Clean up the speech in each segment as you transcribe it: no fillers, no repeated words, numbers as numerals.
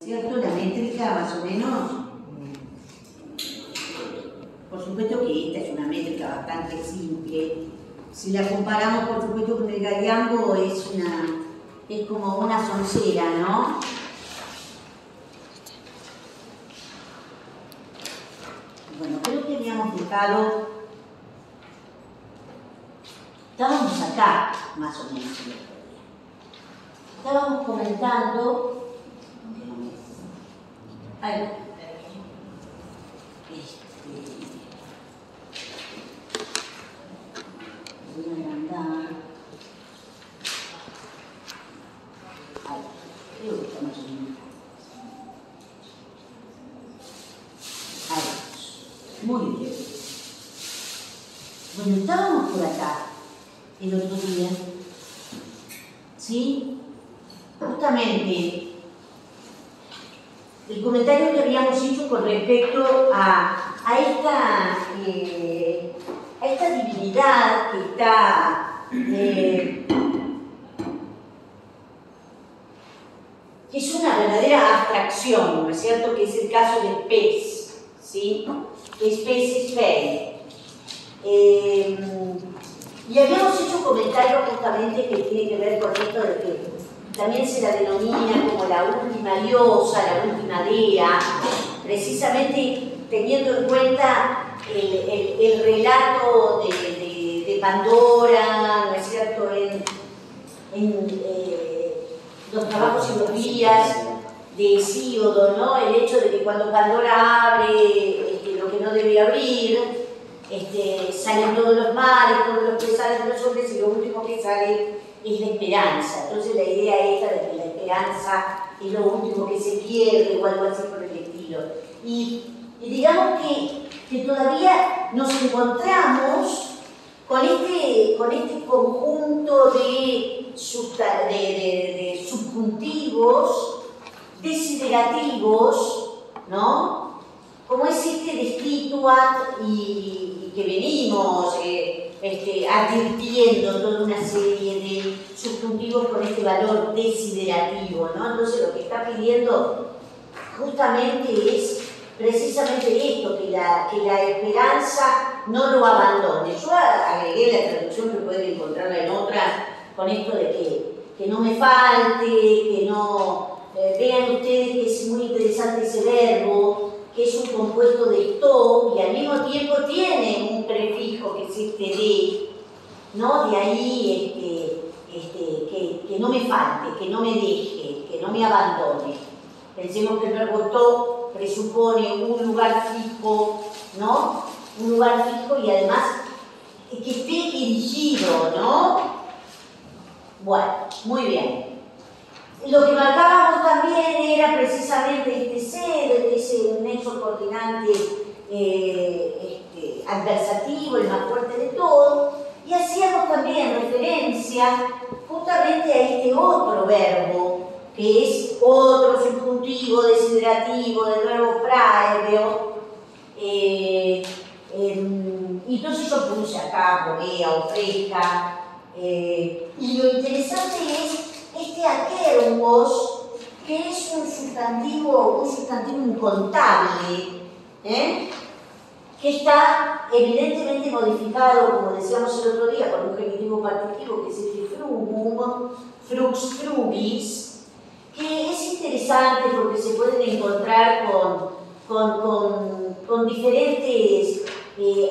¿cierto? La métrica más o menos. Por supuesto que esta es una métrica bastante simple. Si la comparamos, por supuesto, con el galliambo, es como una soncera, ¿no? Bueno, creo que habíamos dejado... Estábamos acá, más o menos, el otro día. Estábamos comentando... Ay, voy a agrandar. Ay, creo que está más o menos. Ahí. Muy bien. Bueno, estábamos por acá el otro día. ¿Sí? Justamente el comentario que habíamos hecho con respecto a esta divinidad que está, que es una verdadera abstracción, ¿no es cierto? Que es el caso del pez, ¿sí? Es pez, es fe. Y habíamos hecho comentarios justamente que tiene que ver con esto de que también se la denomina como la última diosa, la última dea, precisamente teniendo en cuenta el relato de Pandora, ¿no es cierto?, en los trabajos y los días de Hesíodo, ¿no? El hecho de que cuando Pandora abre lo que no debe abrir, salen todos los males, todos los pesares de los hombres, y lo último que sale es la esperanza. Entonces la idea esta de que la esperanza es lo último que se pierde o algo así por el estilo. Y digamos que todavía nos encontramos con este conjunto de subjuntivos desiderativos, ¿no? Como es destituat y que venimos advirtiendo toda una serie de subjuntivos con este valor desiderativo, ¿no? Entonces lo que está pidiendo justamente es precisamente esto, que la esperanza no lo abandone. Yo agregué la traducción que pueden encontrarla en otras, con esto de que no me falte, que no... vean ustedes que es muy interesante ese verbo, que es un compuesto de to y al mismo tiempo tiene un prefijo que es de, ¿no? De ahí que no me falte, que no me deje, que no me abandone. Pensemos que el verbo to presupone un lugar fijo, ¿no? Un lugar fijo y además que esté dirigido, ¿no? Bueno, muy bien. Lo que marcábamos también era precisamente ese nexo coordinante adversativo, el más fuerte de todo, y hacíamos también referencia justamente a este otro verbo, que es otro subjuntivo desiderativo del verbo praeveo. Y entonces yo puse acá, povea o fresca, y lo interesante es aquergos, que es un sustantivo incontable, que está evidentemente modificado, como decíamos el otro día, por un genitivo partitivo que es frugum, frux frugis, que es interesante porque se pueden encontrar con diferentes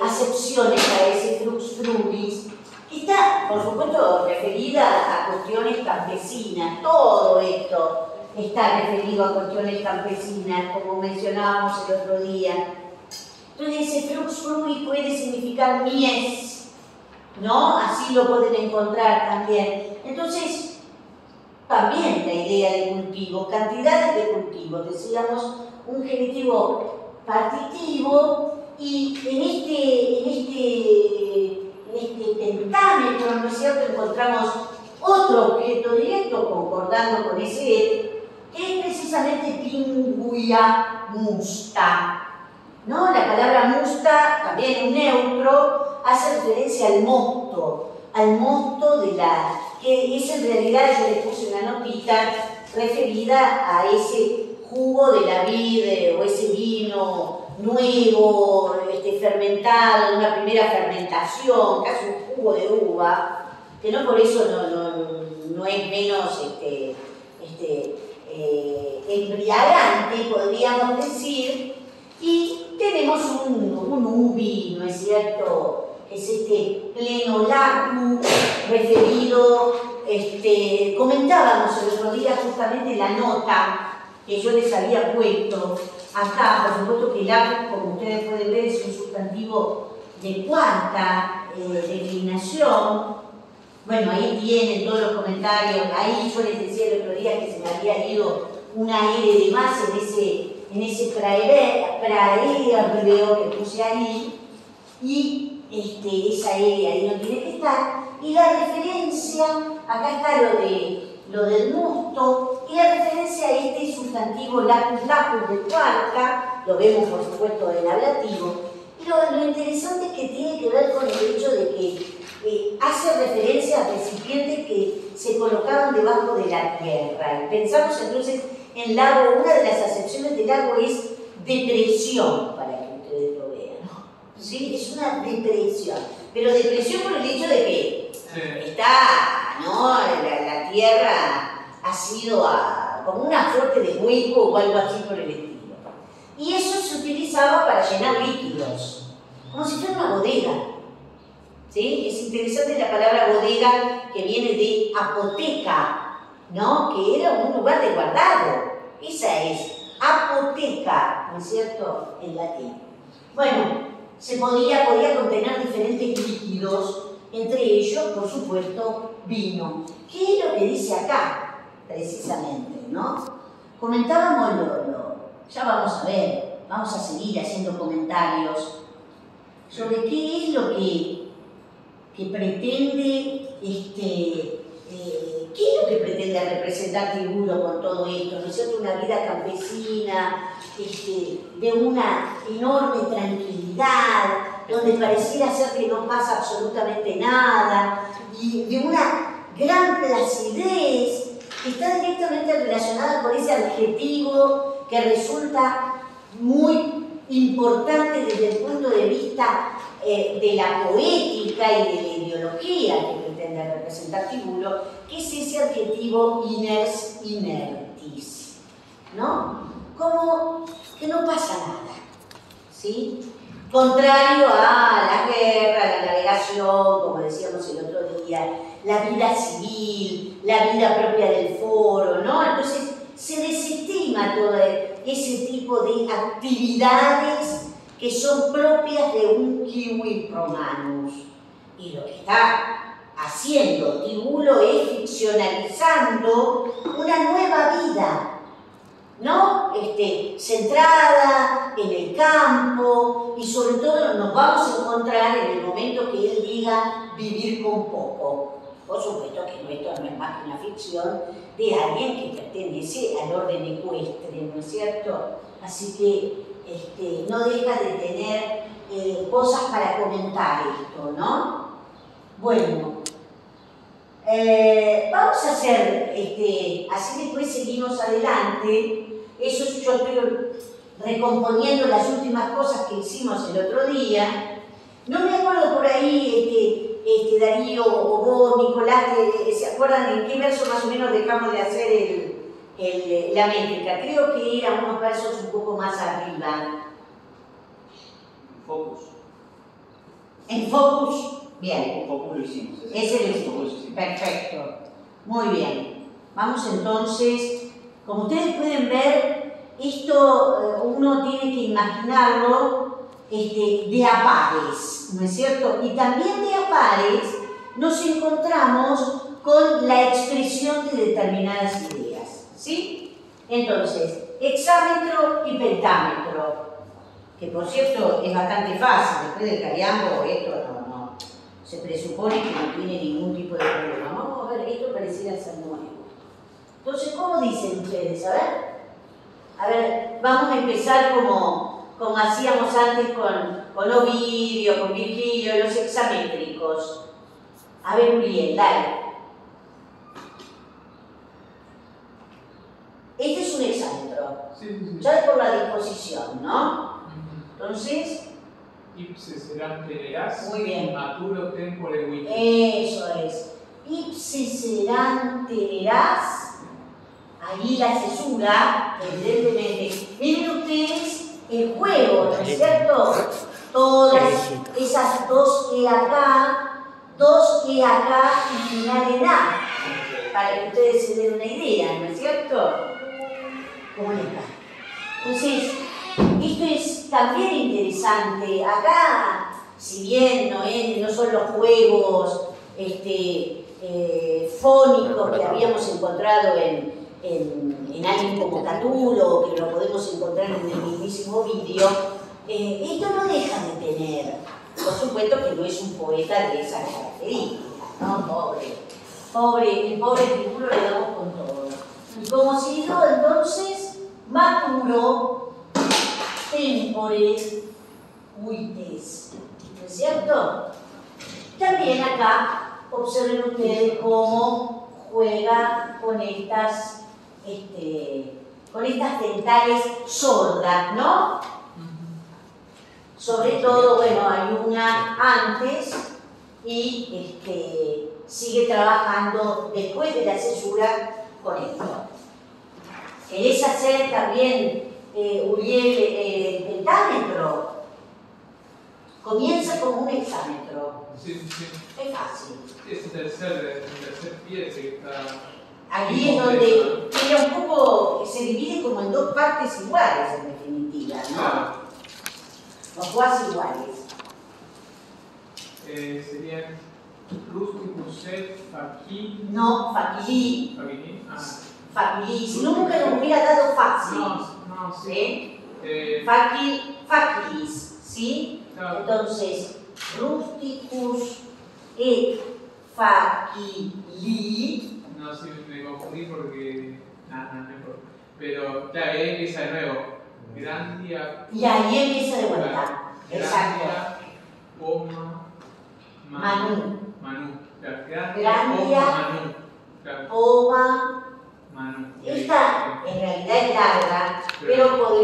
acepciones a ese flux frugis, que está, por supuesto, referida a cuestiones campesinas. Todo esto está referido a cuestiones campesinas, como mencionábamos el otro día. Entonces, ese flux frugis puede significar mies, ¿no? Así lo pueden encontrar también. Entonces, también la idea de cultivo, cantidades de cultivos, decíamos, un genitivo partitivo, y en este pentámetro, ¿no es cierto?, encontramos otro objeto directo concordando con ese que es precisamente pinguia musta, ¿no? La palabra musta, también un neutro, hace referencia al mosto de que es en realidad, yo le puse una notita referida a ese jugo de la vid o ese vino nuevo, fermentado, una primera fermentación, casi un jugo de uva, que no por eso no es menos embriagante, podríamos decir, y tenemos un ubi, ¿no es cierto?, que es este pleno lacu referido, comentábamos el otro día justamente la nota que yo les había puesto acá, por supuesto que el lacu, como ustedes pueden ver, es un sustantivo de cuarta declinación. Bueno, ahí tienen todos los comentarios, ahí yo les decía el otro día que se me había ido una R de más en ese praerbeo que puse ahí, y esa R ahí no tiene que estar, y la referencia, acá está lo del mosto, y la referencia a este sustantivo lacus de cuarta, lo vemos por supuesto en ablativo, y lo interesante es que tiene que ver con el hecho de que hace referencia a recipientes que se colocaban debajo de la tierra. Y pensamos entonces en lago, una de las acepciones del lago es depresión, para que ustedes lo vean, ¿no? ¿Sí? Es una depresión, pero depresión por el hecho de que está, ¿no?, la tierra ha sido como una suerte de hueco o algo así por el estilo. Y eso se utilizaba para llenar líquidos, como si fuera una bodega. ¿Sí? Es interesante la palabra bodega, que viene de apoteca, ¿no?, que era un lugar de guardado. Esa es apoteca, ¿no es cierto?, en latín. Bueno, podía contener diferentes líquidos, entre ellos, por supuesto, vino. ¿Qué es lo que dice acá, precisamente, no? Comentábamos ya vamos a ver, vamos a seguir haciendo comentarios sobre qué es lo que pretende, qué es lo que pretende representar Tibulo con todo esto, ¿no es cierto? Una vida campesina, de una enorme tranquilidad, donde pareciera ser que no pasa absolutamente nada, y de una gran placidez que está directamente relacionada con ese adjetivo que resulta muy importante desde el punto de vista de la poética y de la ideología que pretende representar Tibulo, que es ese adjetivo iners inertis, ¿no? Como que no pasa nada, ¿sí? Contrario a la guerra, la navegación, como decíamos el otro día, la vida civil, la vida propia del foro, ¿no? Entonces se desestima todo ese tipo de actividades que son propias de un kiwi romanus. Y lo que está haciendo Tibulo es ficcionalizando una nueva vida, ¿no? Centrada en el campo, y sobre todo nos vamos a encontrar en el momento que él diga vivir con poco. Por supuesto que esto no es más que una ficción de alguien que pertenece al orden ecuestre, ¿no es cierto? Así que no deja de tener cosas para comentar esto, ¿no? Bueno, vamos a hacer, así después seguimos adelante. Eso yo estoy recomponiendo las últimas cosas que hicimos el otro día. No me acuerdo por ahí, Darío o vos, Nicolás, ¿se acuerdan en qué verso más o menos dejamos de hacer la métrica? Creo que eran unos versos un poco más arriba. Focus. En Focus, bien. En Focus lo hicimos. Ese lo hicimos. Perfecto. Muy bien. Vamos entonces, como ustedes pueden ver, esto uno tiene que imaginarlo de a pares, ¿no es cierto? Y también de a pares nos encontramos con la expresión de determinadas ideas, ¿sí? Entonces, hexámetro y pentámetro, que por cierto es bastante fácil. Después del cariambo esto no se presupone que no tiene ningún tipo de problema. Vamos a ver, esto pareciera ser nuevo. Entonces, ¿cómo dicen ustedes? A ver, vamos a empezar como hacíamos antes con Ovidio, con Virgilio, los hexamétricos. A ver, Uriel, dale. Este es un hexámetro, Ya es por la disposición, ¿no? Entonces... Ipse seran tenerás. Muy bien. Maturo tempore vitae. Eso es. Ipse seran tenerás. Ahí la cesura, evidentemente. Miren ustedes el juego, ¿no es cierto? Todas esas dos E acá, dos E acá y final en A. Para que ustedes se den una idea, ¿no es cierto? ¿Cómo está? Entonces, esto es también interesante. Acá, si bien no son los juegos fónicos que habíamos encontrado en alguien como Catulo, que lo podemos encontrar en el mismísimo vídeo, esto no deja de tener, por supuesto que no es un poeta de esas características, ¿no? El pobre Catulo le damos con todo. Y como siguió entonces, maturo tempore vites, ¿no es cierto? También acá observen ustedes cómo juega con estas dentales sordas, ¿no? Sobre todo, bueno, hay una antes y sigue trabajando después de la cesura con esto. ¿Querés hacer también, Uriel, el pentámetro? Comienza como un hexámetro. Sí. Es fácil. Ese tercer pie que está... Ahí es donde queda un poco, se divide como en dos partes iguales, en definitiva, ¿no? Claro. O cuasi iguales. Serían rusticus et facili. No, facilí. Facili. Facilí. Si no, nunca nos hubiera dado fácil. No, sí. Facilis, ¿sí? Claro. Entonces, rusticus et facili. No, sí, me confundí porque... Nada, mejor. Pero, claro, ahí empieza de nuevo. Grandia... Y ahí empieza de vuelta. Exacto. Manu. Claro, Grandia, Manu. Claro. Poma. Manu. Esta en realidad es larga, pero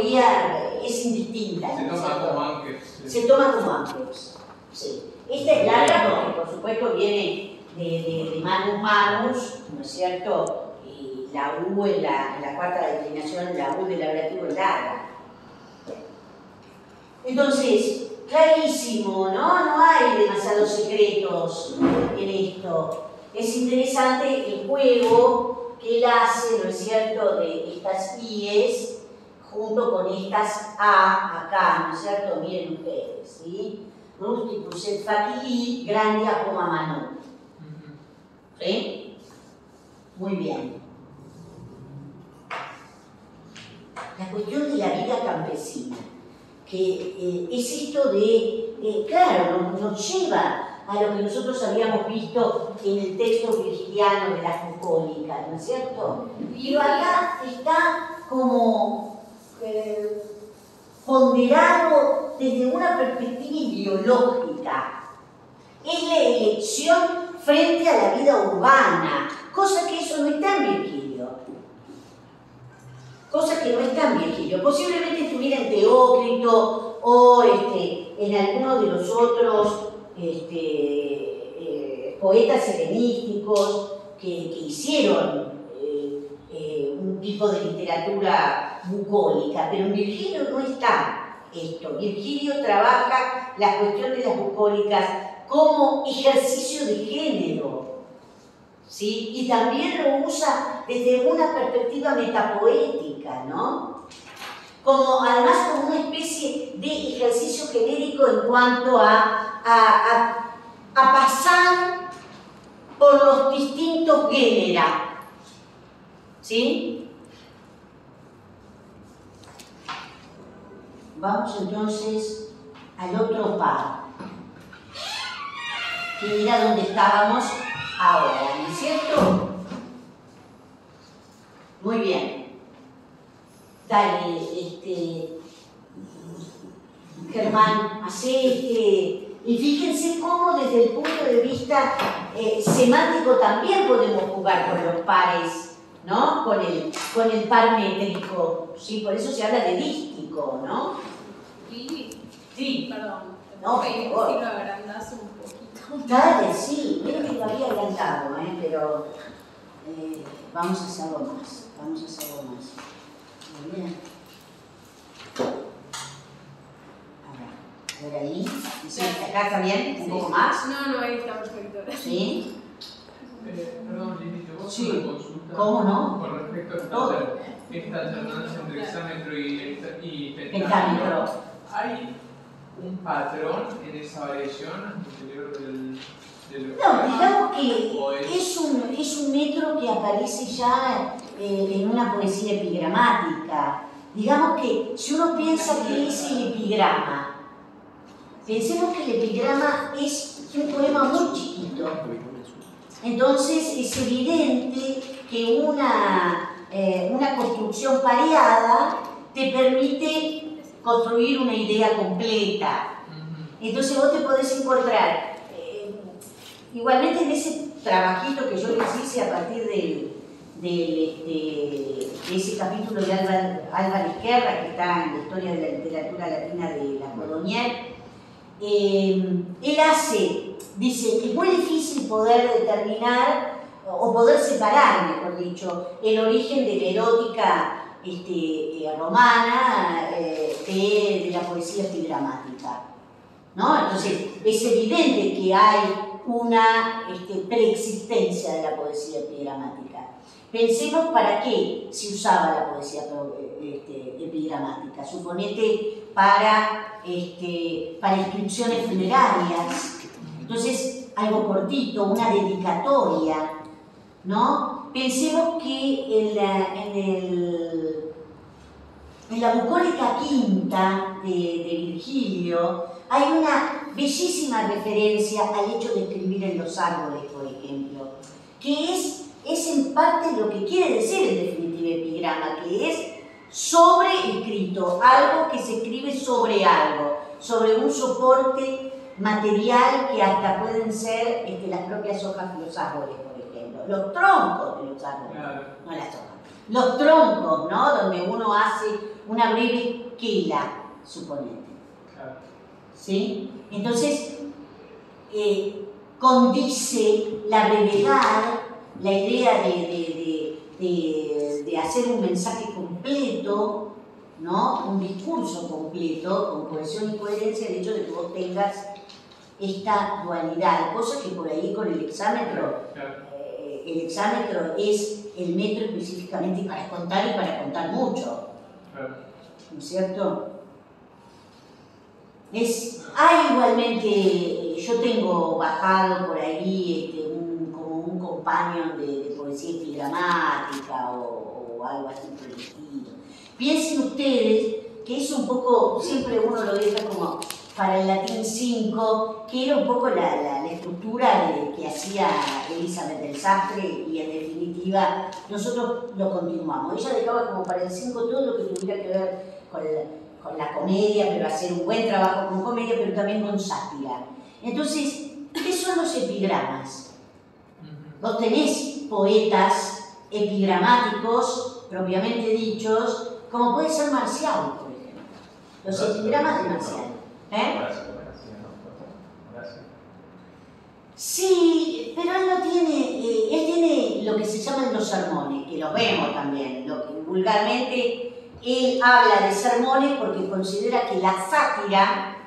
es indistinta. Se toma como ángel. Se toma como ángeles. Sí. Esta es larga porque, por supuesto, viene de manus, ¿no es cierto? Y la U en la cuarta declinación, la U del abrativo es larga. Entonces, clarísimo, ¿no? No hay demasiados secretos en esto. Es interesante el juego que él hace, ¿no es cierto?, de estas IES junto con estas A acá, ¿no es cierto? Miren ustedes, ¿sí? Rusticus et facili, grandia poma manu. ¿Sí? Muy bien. La cuestión de la vida campesina, que es esto de, claro, nos lleva a lo que nosotros habíamos visto en el texto virgiliano de la bucólica, ¿no es cierto? Pero acá está como ponderado desde una perspectiva ideológica. Es la elección frente a la vida urbana, cosa que eso no está en Virgilio. Cosa que no está en Virgilio. Posiblemente estuviera en Teócrito o en alguno de los otros poetas helenísticos que hicieron un tipo de literatura bucólica, pero en Virgilio no está esto. Virgilio trabaja la cuestión de las bucólicas como ejercicio de género, ¿sí? Y también lo usa desde una perspectiva metapoética, ¿no? Además como una especie de ejercicio genérico en cuanto a pasar por los distintos géneros, ¿sí? Vamos entonces al otro par, que era donde estábamos ahora, ¿no es cierto? Muy bien. Dale, Germán, hace y fíjense cómo desde el punto de vista semántico también podemos jugar con los pares ¿no? Con el par métrico, ¿sí? Por eso se habla de dístico, ¿no? Sí. Perdón. No, si por favor. lo agrandás un poquito. Dale, sí, mira que lo había adelantado, pero vamos a hacerlo más, Muy bien. A ver ahí, ¿sí? ¿Acá está bien? ¿Un poco más? No, ahí está perfecto. ¿Sí? Perdón, Lili, ¿te puedo Sí. hacer una consulta? ¿Cómo no? Con respecto a Todo. esta alternancia entre exámetro y pentámetro. Pentámetro. ¿Hay un patrón en esa variación interior del No, digamos que ¿O es un metro que aparece ya en una poesía epigramática. Digamos que si uno piensa que es el epigrama, pensemos que el epigrama es un poema muy chiquito. Entonces es evidente que una construcción pareada te permite construir una idea completa. Entonces vos te podés encontrar, igualmente en ese trabajito que yo les hice a partir de ese capítulo de Álvarez Guerra, que está en la historia de la literatura latina de la Codognier, él dice que es muy difícil poder determinar o poder separar, mejor dicho, el origen de la erótica romana de la poesía epigramática, ¿no? Entonces es evidente que hay una preexistencia de la poesía epigramática. Pensemos para qué se usaba la poesía epigramática. Suponete para inscripciones funerarias. Entonces, algo cortito, una dedicatoria, ¿no? Pensemos que en la bucólica quinta de Virgilio hay una bellísima referencia al hecho de escribir en los árboles, por ejemplo, que es en parte lo que quiere decir en definitiva epigrama, que es sobreescrito, algo que se escribe sobre algo, sobre un soporte material que hasta pueden ser las propias hojas de los árboles, por ejemplo, los troncos de los árboles, no las hojas, los troncos, ¿no? Donde uno hace una breve esquela, suponete. ¿Sí? Entonces, condice la brevedad, la idea de hacer un mensaje completo, ¿no? Un discurso completo, con cohesión y coherencia, el hecho de que vos tengas esta dualidad, cosa que por ahí con el exámetro es el metro específicamente para contar y para contar mucho, ¿no es cierto? Hay igualmente, yo tengo bajado por ahí como un companion de poesía epigramática o algo así por el estilo. Piensen ustedes que es un poco, siempre uno lo deja como para el latín 5, que era un poco la estructura que hacía Elizabeth del Sastre, y en definitiva nosotros lo continuamos. Ella dejaba como para el 5 todo lo que tuviera que ver con la comedia, pero hacer un buen trabajo con comedia, pero también con sátira. Entonces, ¿qué son los epigramas? Vos tenés poetas epigramáticos, propiamente dichos, como puede ser Marcial, por ejemplo. Los epigramas de Marcial. Sí, pero él no tiene, él tiene lo que se llaman los sermones, que los vemos también, lo que vulgarmente él habla de sermones porque considera que la sátira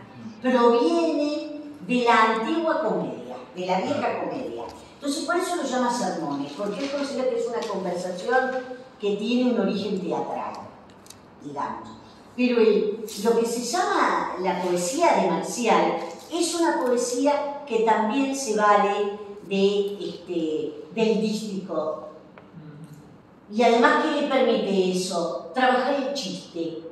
proviene de la antigua comedia, de la vieja comedia. Entonces por eso lo llama sermones, porque él considera que es una conversación que tiene un origen teatral, digamos. Pero lo que se llama la poesía de Marcial es una poesía que también se vale del dístico. Y además, ¿qué le permite eso? Trabajar el chiste.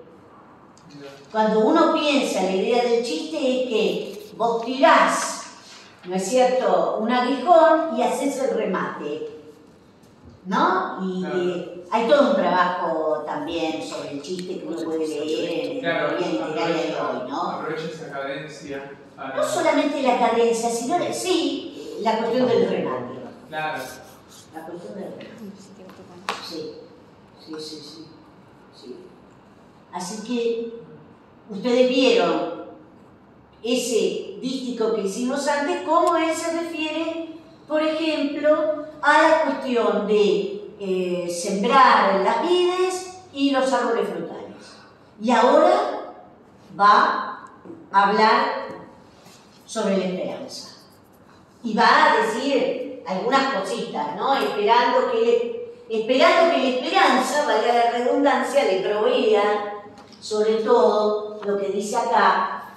Cuando uno piensa la idea del chiste es que vos tirás, ¿no es cierto?, un aguijón y haces el remate, ¿no? Y hay todo un trabajo también sobre el chiste que uno puede leer en la teoría literaria de hoy, ¿no? Aprovecha esa cadencia para... No solamente la cadencia, sino sí la cuestión del remate. Claro. La cuestión del remate. Sí, sí, sí, sí, sí. Así que ustedes vieron ese dístico que hicimos antes, cómo él se refiere, por ejemplo, a la cuestión de sembrar las vides y los árboles frutales. Y ahora va a hablar sobre la esperanza. Y va a decir algunas cositas, ¿no? Esperando que la esperanza, valga la redundancia, le provea, sobre todo, lo que dice acá,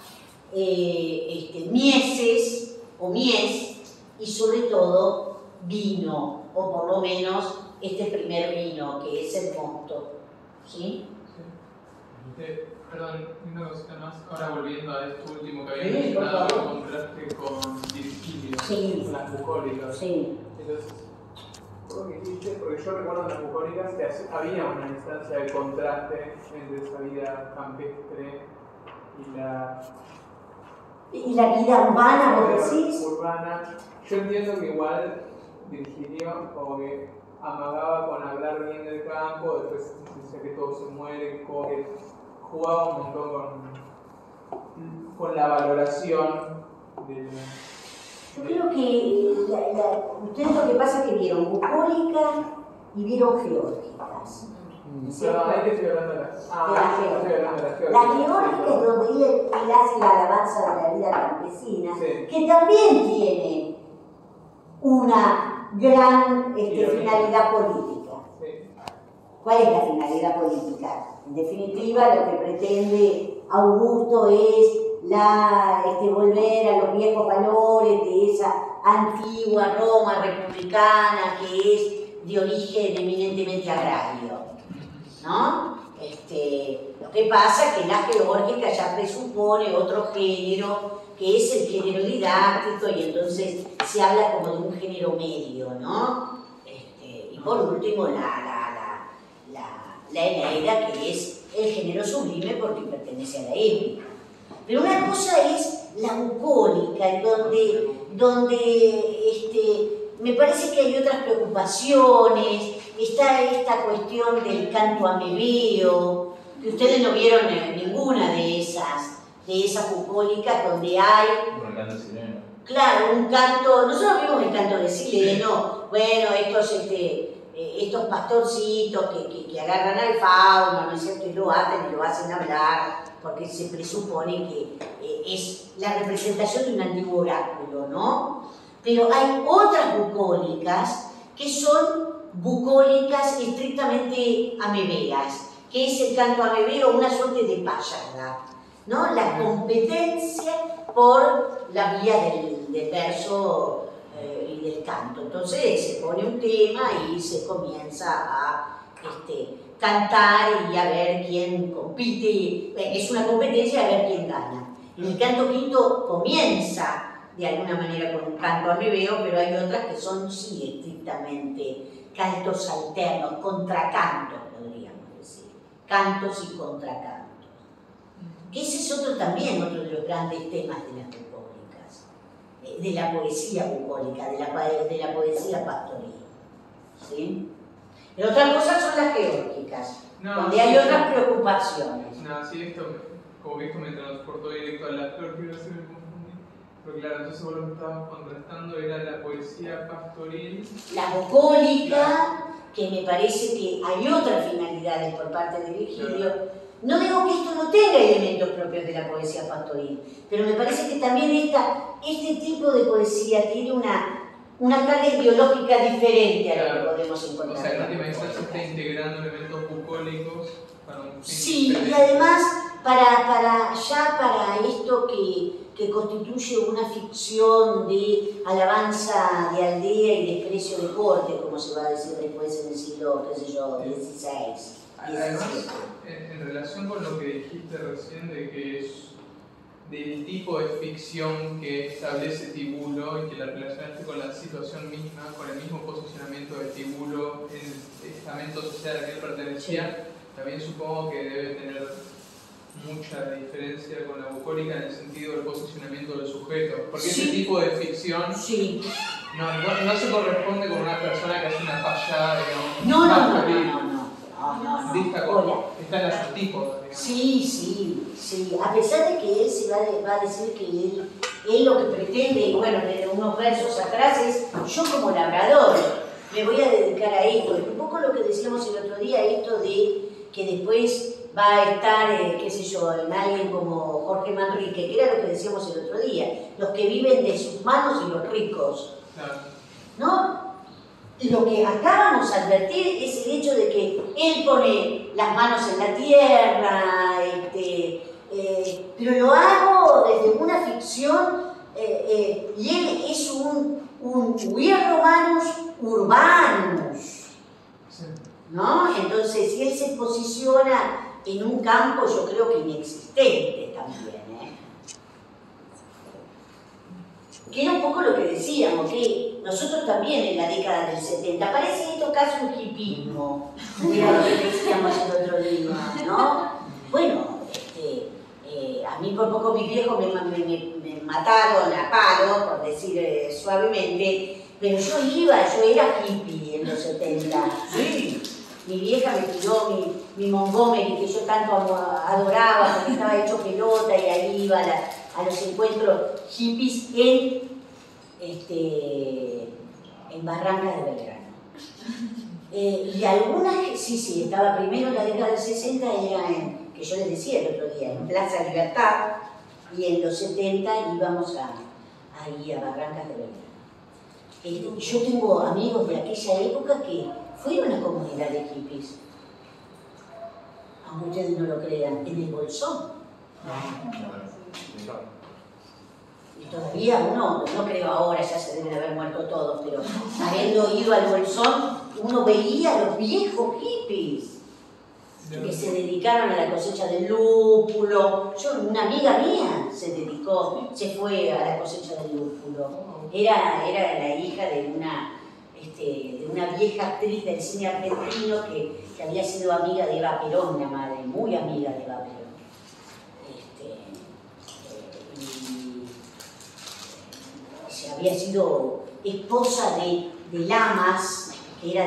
mieses o mies, y sobre todo vino, o por lo menos este primer vino, que es el mosto. ¿Sí? Sí. Perdón, una cosita más. Ahora volviendo a esto último que había Sí, mencionado, por el favor. contraste con Virgilio, Sí. con las bucólicas. Sí. Entonces, ¿cómo que dijiste? Porque yo recuerdo en las bucólicas que había una instancia de contraste entre esa vida campestre ¿Y la vida urbana, vos decís? urbana. Yo entiendo que igual Virgilio como que amagaba con hablar bien del campo, después dice que todo se muere, como que jugaba un montón con la valoración de... Yo creo que ustedes lo que pasa es que vieron bucólicas y vieron geórgicas. Perdón, ahí te estoy hablando de las... De la geórgica. La La geórgica es donde él hace la alabanza de la vida campesina, sí, que también tiene una gran finalidad política. sí. ¿Cuál es la finalidad política? En definitiva, lo que pretende Augusto es volver a los viejos valores de esa antigua Roma republicana que es de origen eminentemente agrario, ¿no? Lo que pasa es que la geórgica ya presupone otro género, que es el género didáctico, y entonces se habla como de un género medio, ¿no? Y por último, la Eneida, que es el género sublime porque pertenece a la épica. Pero una cosa es la bucólica, en donde me parece que hay otras preocupaciones. Está esta cuestión del canto amebeo, que ustedes no vieron ninguna de esas bucólicas donde hay... Un canto sileno. Claro, un canto, nosotros vimos el canto de Sileno, bueno, estos pastorcitos que agarran al fauno, ¿no es cierto? Y lo atan y lo hacen hablar, porque se presupone que es la representación de un antiguo oráculo, ¿no? Pero hay otras bucólicas que son bucólicas estrictamente amebeas, que es el canto amebeo, una suerte de payada, ¿no? La competencia por la vía del verso y del canto. Entonces se pone un tema y se comienza a cantar y a ver quién compite. Es una competencia a ver quién gana. En el canto quinto comienza de alguna manera con un canto amebeo, pero hay otras que son sí estrictamente cantos alternos, contracantos podríamos decir, cantos y contracantos. Que ese es también otro de los grandes temas de las bucólicas, de la poesía bucólica, de la poesía pastoril. ¿Sí? Pero otra cosa son las geórgicas, donde hay otras preocupaciones. No, sí, como que esto me transportó directo a la geórgica, se me confundí. Pero claro, entonces vos lo que estabas contrastando era la poesía pastoril. La bucólica, que me parece que hay otras finalidades por parte de Virgilio. No digo que esto no tenga elementos propios de la poesía pastoril, pero me parece que también este tipo de poesía tiene una carga ideológica diferente a lo que podemos encontrar. O sea, en última instancia está integrando elementos bucólicos para un fin. Sí, y además para esto que constituye una ficción de alabanza de aldea y desprecio de corte, como se va a decir después en el siglo, qué sé yo, XVI. Además, en relación con lo que dijiste recién de que es del tipo de ficción que establece Tibulo y que la relacionaste con la situación misma, con el mismo posicionamiento de Tibulo en el estamento social al que él pertenecía, también supongo que debe tener mucha diferencia con la bucólica en el sentido del posicionamiento del sujeto, porque ese tipo de ficción No se corresponde con una persona que hace una fallada, digamos. No. Está en las antípodas, digamos. Sí. A pesar de que él se va a decir que él lo que pretende, y bueno, desde unos versos atrás, es yo como labrador me voy a dedicar a esto. Un poco lo que decíamos el otro día, esto de que después va a estar, qué sé yo, en alguien como Jorge Manrique, que era lo que decíamos el otro día, los que viven de sus manos y los ricos. Claro. ¿No? Lo que acá vamos a advertir es el hecho de que él pone las manos en la tierra, pero lo hago desde una ficción, y él es un vir romanus urbanus, ¿no? Entonces, si él se posiciona en un campo, yo creo que inexistente también, que era un poco lo que decíamos, que nosotros también en la década del 70, parece esto casi un hipismo, era lo que decíamos el otro día, ¿no? Bueno, a mí por poco mis viejos me mataron a palo, por decir suavemente, pero yo era hippie en los 70, sí. Mi vieja me tiró mi Montgomery, que yo tanto adoraba, porque estaba hecho pelota, y ahí iba a los encuentros hippies en Barrancas de Belgrano. Y algunas, sí, estaba primero en la década del 60, era que yo les decía el otro día, en Plaza Libertad, y en los 70 íbamos ahí a Barrancas de Belgrano. Yo tengo amigos de aquella época que fueron a comunidad de hippies, aunque ustedes no lo crean, en el Bolsón. Y todavía uno, no creo ahora, ya se deben haber muerto todos, pero habiendo ido al Bolsón, uno veía a los viejos hippies que se dedicaron a la cosecha del lúpulo. Una amiga mía se fue a la cosecha del lúpulo. Era la hija de una vieja actriz del cine argentino que había sido amiga de Eva Perón, la madre, muy amiga de Eva Perón. Había sido esposa de Lamas, que era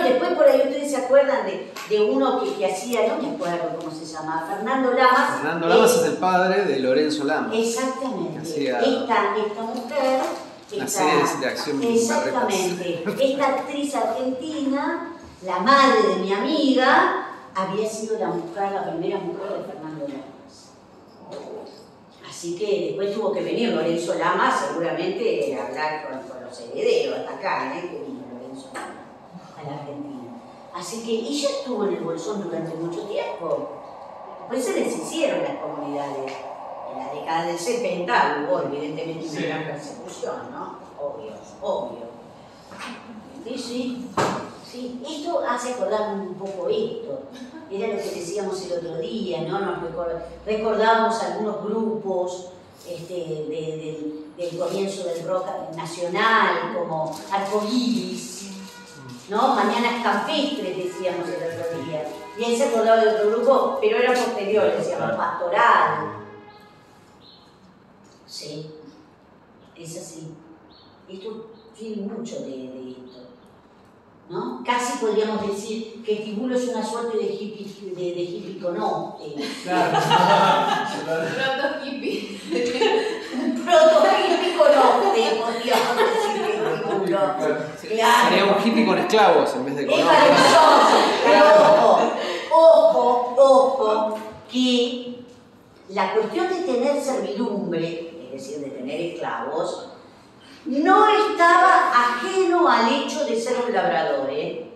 después por ahí ustedes se acuerdan de uno que hacía, no me acuerdo cómo se llama, Fernando Lamas. Fernando Lamas es el padre de Lorenzo Lamas. Exactamente. Hacía esta mujer, las series de acción. Exactamente. Esta actriz argentina, la madre de mi amiga, había sido la primera mujer de Fernando Lamas. Así que después tuvo que venir Lorenzo Lamas, seguramente, a hablar con los herederos hasta acá, que vino Lorenzo Lamas a la Argentina. Así que ella estuvo en el Bolsón durante mucho tiempo. Pues se les hicieron las comunidades. En la década del 70 hubo evidentemente una gran persecución, ¿no? Obvio. Sí. Esto hace acordar un poco esto. Era lo que decíamos el otro día, ¿no? Nos recordábamos algunos grupos del comienzo del rock nacional, como Arcoíris, ¿no? Mañanas Campestres, decíamos el otro día. Y él se acordaba de otro grupo, pero era posterior, decíamos Pastoral. Sí, es así. Esto tiene mucho de esto, ¿no? Casi podríamos decir que Tibulo es una suerte de hippie conote. Claro. Proto hippie. Un proto-hippie conote, podríamos decir que Tibulo. Claro. Sería un hippie con esclavos en vez de con Es maravilloso, pero ojo, que la cuestión de tener servidumbre, es decir, de tener esclavos, no estaba ajeno al hecho de ser un labrador, ¿eh?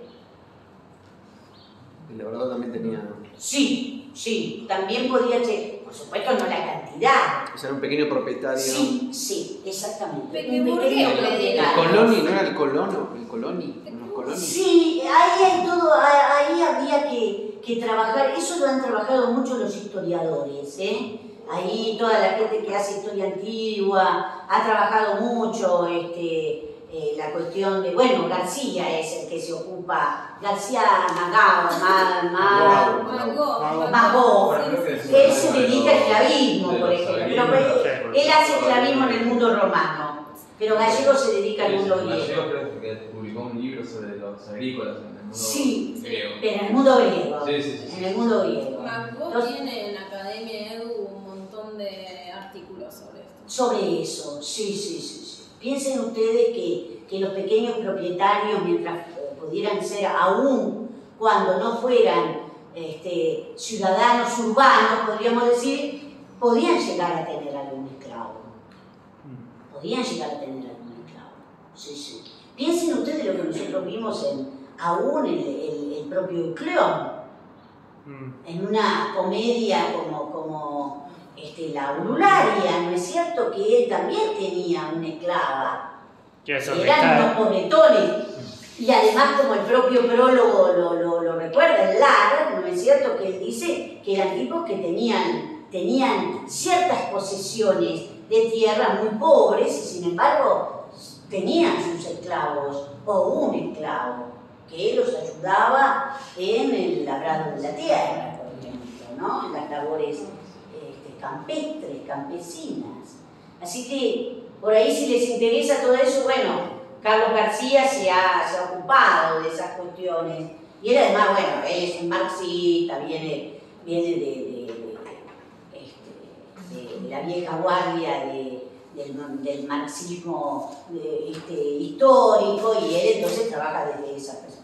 El labrador también tenía... Sí, también podía ser, por supuesto no la cantidad. O sea, era un pequeño propietario. Sí, exactamente. Pequeño Un pequeño burgués. propietario. El coloni, ¿no era el colono? El coloni, unos colonios. Sí, ahí había que trabajar, eso lo han trabajado mucho los historiadores, ¿eh? Ahí toda la gente que hace historia antigua ha trabajado mucho la cuestión de, bueno, García es el que se ocupa, García Magó, él se dedica al esclavismo, por ejemplo, pero él hace esclavismo en el mundo romano, pero Gallego se dedica al mundo Gallego griego. creo que publicó un libro sobre los agrícolas en el mundo Sí, griego. pero en el mundo griego. Sí. En el mundo griego. Macbo tiene en Academia Edu un montón de artículos sobre esto. Sobre eso, sí. Piensen ustedes que los pequeños propietarios, mientras pudieran ser aún cuando no fueran ciudadanos urbanos, podríamos decir, podían llegar a tener algún esclavo. Sí. Piensen ustedes lo que nosotros vimos aún en el propio Cleón, en una comedia como la Aurularia, ¿no es cierto? Que él también tenía una esclava. Eran unos pobretones. Y además, como el propio prólogo lo recuerda, el Lar, ¿no es cierto? Que él dice que eran tipos que tenían ciertas posesiones de tierra muy pobres y sin embargo tenían sus esclavos o un esclavo que los ayudaba en el labrado de la tierra, por ejemplo, ¿no? En las labores campestres, campesinas. Así que por ahí, si les interesa todo eso, bueno, Carlos García se ha ocupado de esas cuestiones. Y él además, bueno, él es un marxista, viene de la vieja guardia del marxismo histórico, y él entonces trabaja desde esa perspectiva.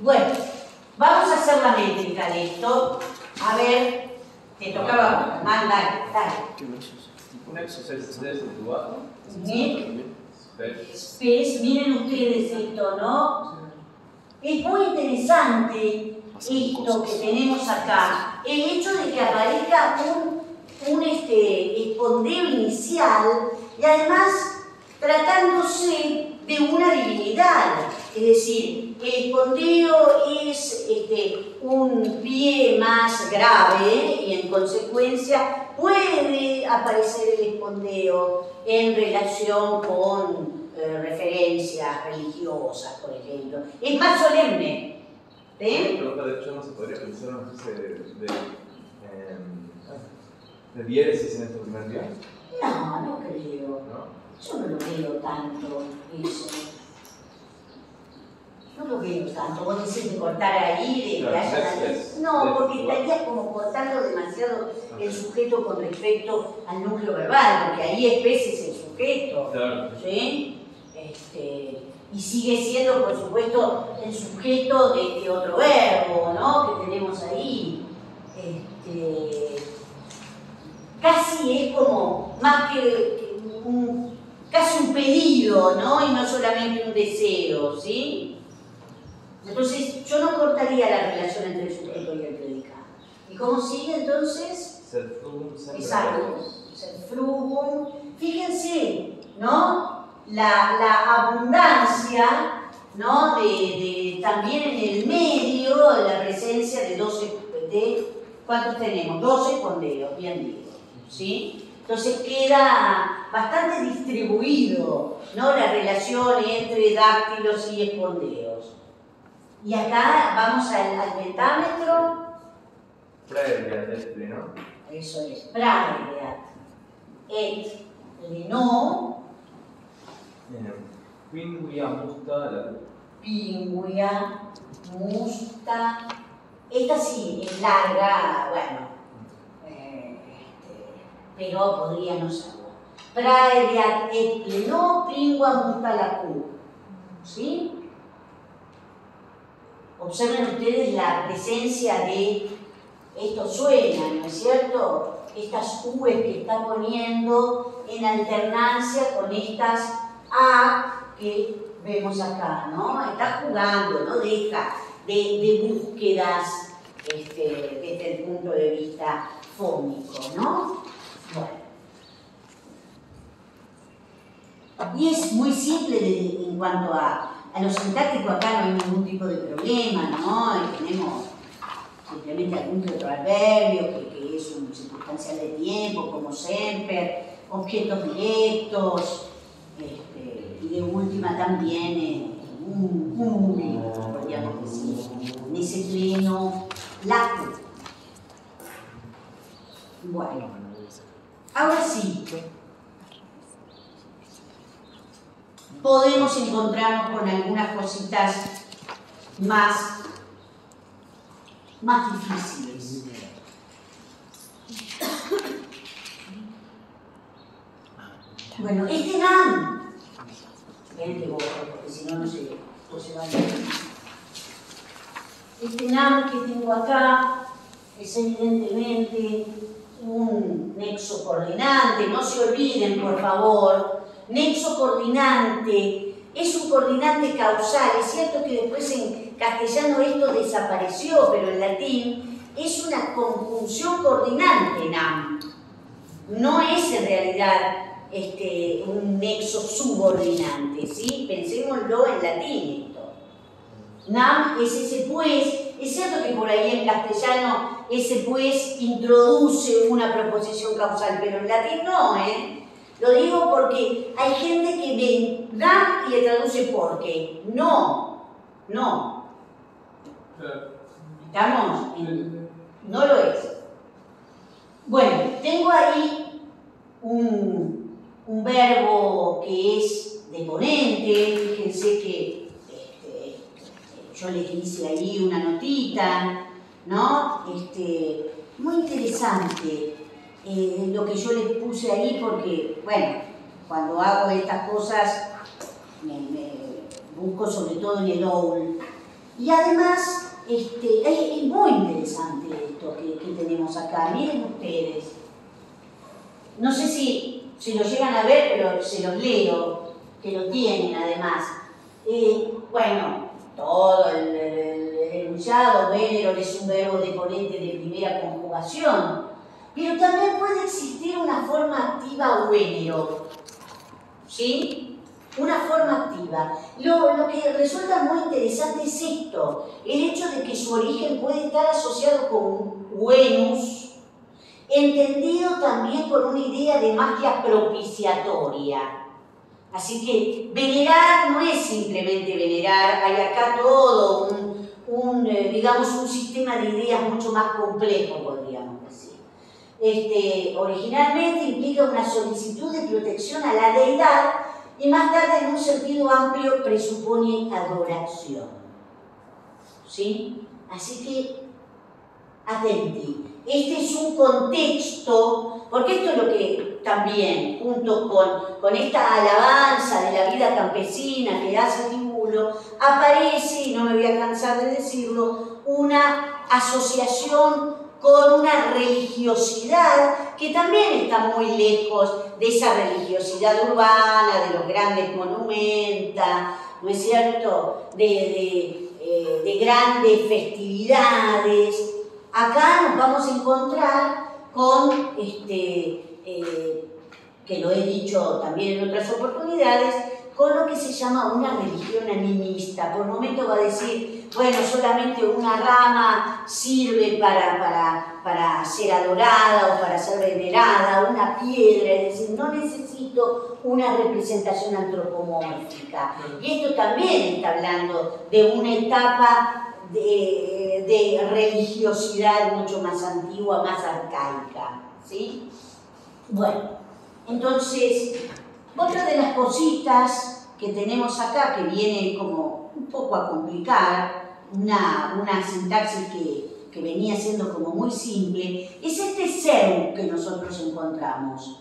Bueno, vamos a hacer la métrica de esto. A ver, te tocaba mandar, dale. Un exocelso de situado. Miren ustedes esto, ¿no? Es muy interesante esto que tenemos acá, el hecho de que aparezca un espondeo inicial y además tratándose de una divinidad, es decir, el espondeo es un pie más grave y en consecuencia puede aparecer el espondeo en relación con referencias religiosas, por ejemplo. Es más solemne. Una pregunta, de hecho, ¿no se podría pensar una especie de diéresis en este primer día? No creo. ¿No? Yo no lo veo tanto, eso. No lo veo tanto. Vos decís de cortar ahí, de que haya... No, porque estarías como cortando demasiado el sujeto con respecto al núcleo verbal, porque ahí es el sujeto. Claro. ¿Sí? Y sigue siendo, por supuesto, el sujeto de este otro verbo, ¿no? Que tenemos ahí. Casi es como más que casi un pedido, ¿no? Y no solamente un deseo, ¿sí? Entonces, yo no cortaría la relación entre el sujeto y el predicado. ¿Y cómo sigue entonces? Sed frugum semper Exacto. rebus. Sed frugum. Fíjense, ¿no? La abundancia, ¿no? También en el medio, la presencia de 12, ¿cuántos tenemos? 12 espondeos, bien digo, ¿sí? Entonces queda bastante distribuido, ¿no? La relación entre dáctilos y espondeos. Y acá vamos al pentámetro. Praeviat, ¿no? Eso es, praeviat et leno. Pinguia musta la Pinguia, musta. Esta sí es larga, bueno, pero podría no serlo. Praeviat et leno, pingua musta la Q. ¿Sí? Observen ustedes la presencia de, esto suena, ¿no es cierto? Estas U's que está poniendo en alternancia con estas A que vemos acá, ¿no? Está jugando, no deja de búsquedas desde el punto de vista fónico, ¿no? Bueno. Y es muy simple en cuanto a lo sintáctico, acá no hay ningún tipo de problema, ¿no? Y tenemos simplemente algún que otro adverbio que es un circunstancial de tiempo, como siempre, objetos directos, y de última también un podríamos decir, en ese pleno lácteo. Bueno, ahora sí, podemos encontrarnos con algunas cositas más difíciles. Bueno, este NAM, vente vos, porque si no, no se va a ver. Este NAM que tengo acá es evidentemente un nexo coordinante, no se olviden por favor, nexo coordinante es un coordinante causal. Es cierto que después en castellano esto desapareció, pero en latín es una conjunción coordinante NAM, no es en realidad un nexo subordinante, ¿sí? Pensémoslo en latín esto. NAM es ese pues. Es cierto que por ahí en castellano ese pues introduce una proposición causal, pero en latín no, ¿eh? Lo digo porque hay gente que ve NAM y le traduce porque. No. ¿Estamos? No lo es. Bueno, tengo ahí un verbo que es deponente. Fíjense que yo les hice ahí una notita, ¿no? Muy interesante lo que yo les puse ahí porque, bueno, cuando hago estas cosas me busco sobre todo en el OWL. Y además, es muy interesante esto que tenemos acá. Miren ustedes. No sé si lo llegan a ver, pero se los leo, que lo tienen además. Bueno, todo el enunciado, Venerol es un verbo deponente de primera conjugación, pero también puede existir una forma activa Venerol, ¿sí? Una forma activa. Lo que resulta muy interesante es esto, el hecho de que su origen puede estar asociado con Venus, entendido también por una idea de magia propiciatoria. Así que venerar no es simplemente venerar, hay acá todo digamos, un sistema de ideas mucho más complejo, podríamos decir. Originalmente implica una solicitud de protección a la deidad y más tarde en un sentido amplio presupone adoración. ¿Sí? Así que, atenti. Este es un contexto, porque esto es lo que también, junto con esta alabanza de la vida campesina que hace Tibulo, aparece, y no me voy a cansar de decirlo, una asociación con una religiosidad que también está muy lejos de esa religiosidad urbana, de los grandes monumentos, ¿no es cierto?, de grandes festividades. Acá nos vamos a encontrar con, que lo he dicho también en otras oportunidades, con lo que se llama una religión animista. Por momento va a decir, bueno, solamente una rama sirve para ser adorada o para ser venerada, una piedra, es decir, no necesito una representación antropomórfica. Y esto también está hablando de una etapa de religiosidad mucho más antigua, más arcaica, ¿sí? Bueno, entonces, otra de las cositas que tenemos acá, que viene como un poco a complicar una sintaxis que venía siendo como muy simple, es este seu que nosotros encontramos.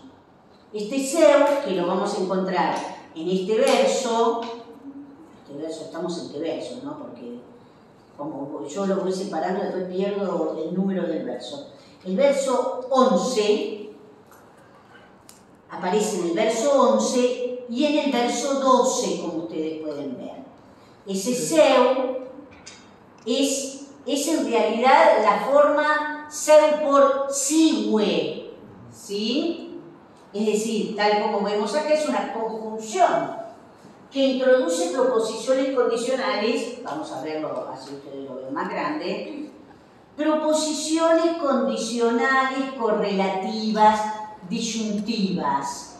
Este seu, que lo vamos a encontrar en este verso, estamos en este verso, ¿no? Porque como yo lo voy separando, después pierdo el número del verso. El verso 11 aparece en el verso 11 y en el verso 12, como ustedes pueden ver. Ese seu es en realidad la forma seu por sigue, ¿sí? Es decir, tal como vemos acá, es una conjunción que introduce proposiciones condicionales, vamos a verlo así ustedes lo ven más grande, proposiciones condicionales correlativas disyuntivas.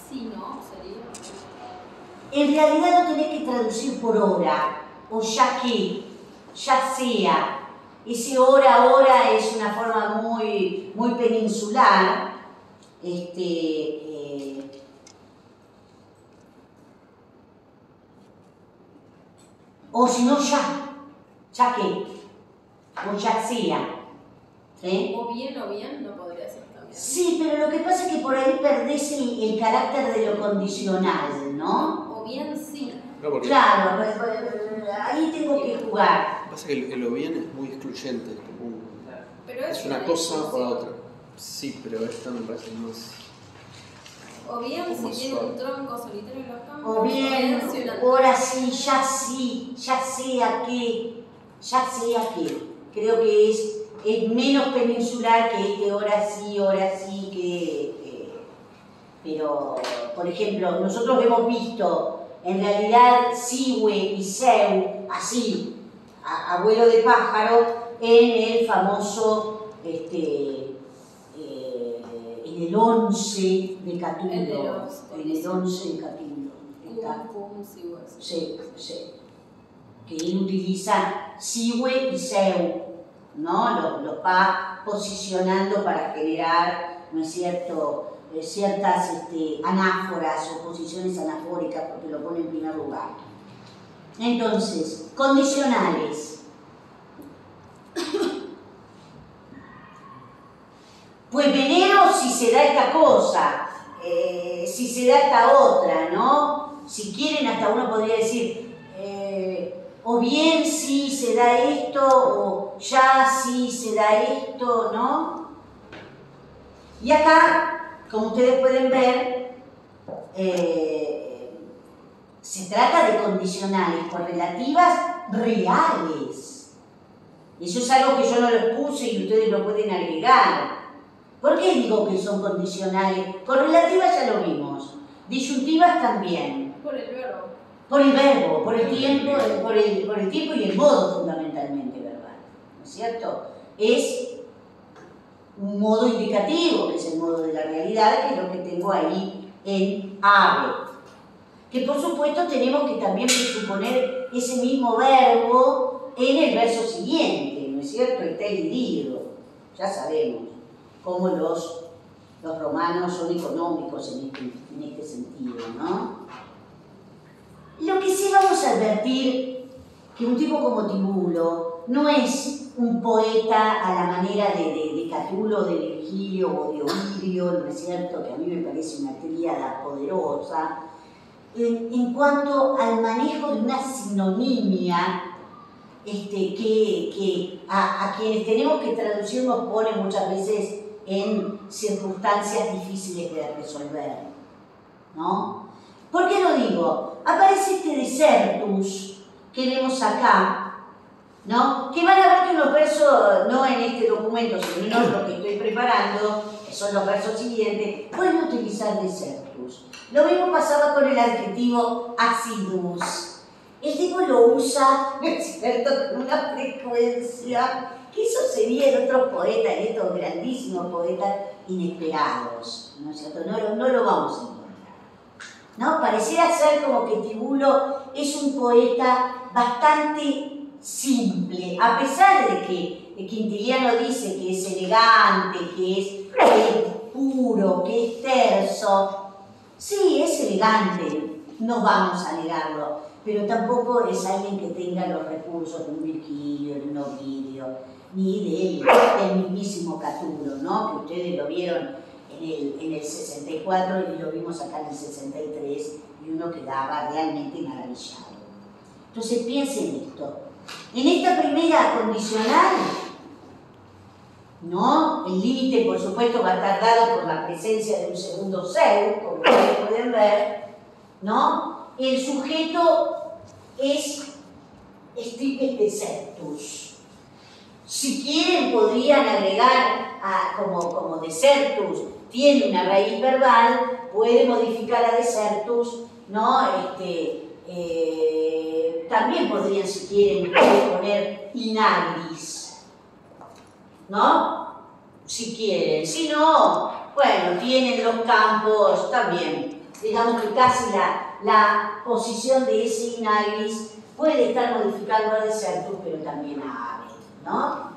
Sí, ¿no? Sería. En realidad lo tenés que traducir por hora, o ya que, ya sea. Ese hora es una forma muy peninsular. o si no ya. ¿Ya qué? O ya sea. ¿Sí? O bien no podría ser también. Sí, pero lo que pasa es que por ahí perdés el carácter de lo condicional, ¿no? O bien sí. No, porque Claro, ahí tengo que jugar. pasa que el o bien es muy excluyente. Es como Pero es una cosa o la discusión. otra. Sí, pero esta me parece más. O bien Como si tiene suave. un tronco solitario en los campos. O bien, si una ahora sí, ya sé a qué. Creo que es menos peninsular que este ahora sí, pero, por ejemplo, nosotros hemos visto en realidad Siwe y Seu, así, abuelo de pájaro, en el famoso, en el 11 de Catulo. El de los En el 11 de Catulo. Está. sí, bueno. Sí. Que él utiliza Siwe y Seu, ¿no? Los va posicionando para generar, ¿no es cierto?, ciertas anáforas o posiciones anafóricas, porque lo pone en primer lugar. Entonces, condicionales. Pues venero si se da esta cosa, si se da esta otra, ¿no? Si quieren, hasta uno podría decir, o bien si se da esto, o ya si se da esto, ¿no? Y acá, como ustedes pueden ver, se trata de condicionales correlativas reales. Eso es algo que yo no les puse y ustedes lo pueden agregar. ¿Por qué digo que son condicionales? Correlativas ya lo vimos. Disyuntivas también. Por el verbo. Por el verbo, por el tiempo, por el tiempo y el modo fundamentalmente verbal. ¿No es cierto? Es un modo indicativo, que es el modo de la realidad, que es lo que tengo ahí en ave. Que por supuesto tenemos que también presuponer ese mismo verbo en el verso siguiente, ¿no es cierto? Está herido, ya sabemos cómo los romanos son económicos en este sentido, ¿no? Lo que sí vamos a advertir que un tipo como Tibulo no es un poeta a la manera de Catulo, de Virgilio o de Ovidio, ¿no es cierto? Que a mí me parece una tríada poderosa. En cuanto al manejo de una sinonimia que a quienes tenemos que traducir nos pone muchas veces en circunstancias difíciles de resolver, ¿no? ¿Por qué lo digo? Aparece este desertus que vemos acá, ¿no? Que van a ver que en los versos, no en este documento, sino en otro que estoy preparando, que son los versos siguientes, pueden utilizar desertus. Lo mismo pasaba con el adjetivo acidus. El tipo lo usa, ¿no es cierto?, con una frecuencia que eso sería en otros poetas, en estos grandísimos poetas inesperados, ¿no es cierto? No lo vamos a encontrar, ¿no? Pareciera ser como que Tibulo es un poeta bastante simple, a pesar de que Quintiliano dice que es elegante, que es puro, que es terso. Sí, es elegante, no vamos a negarlo, pero tampoco es alguien que tenga los recursos de un Virgilio, de un Ovidio, ni del mismísimo Catulo, ¿no? Que ustedes lo vieron en el 64 y lo vimos acá en el 63 y uno quedaba realmente maravillado. Entonces piensen esto. En esta primera condicional, ¿no? El límite, por supuesto, va a estar dado por la presencia de un segundo seu, como ustedes pueden ver, ¿no? El sujeto es stripes desertus. Si quieren, podrían agregar como desertus tiene una raíz verbal, puede modificar a desertus, ¿no? También podrían, si quieren, poner inagris, ¿no? Si quieren. Si no, bueno, tienen los campos también. Digamos que casi la posición de ese inagris puede estar modificando a desertus, pero también a ave, ¿no?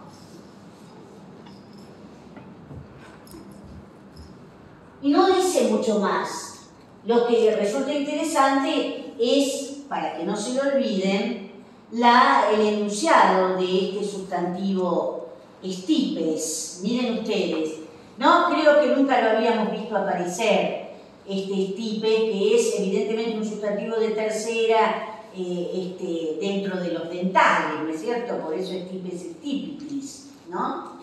Y no dice mucho más. Lo que resulta interesante es, para que no se lo olviden, el enunciado de este sustantivo estipes. Miren ustedes, ¿no? Creo que nunca lo habíamos visto aparecer, este estipe, que es evidentemente un sustantivo de tercera dentro de los dentales, ¿no es cierto? Por eso estipes estipitis, ¿no?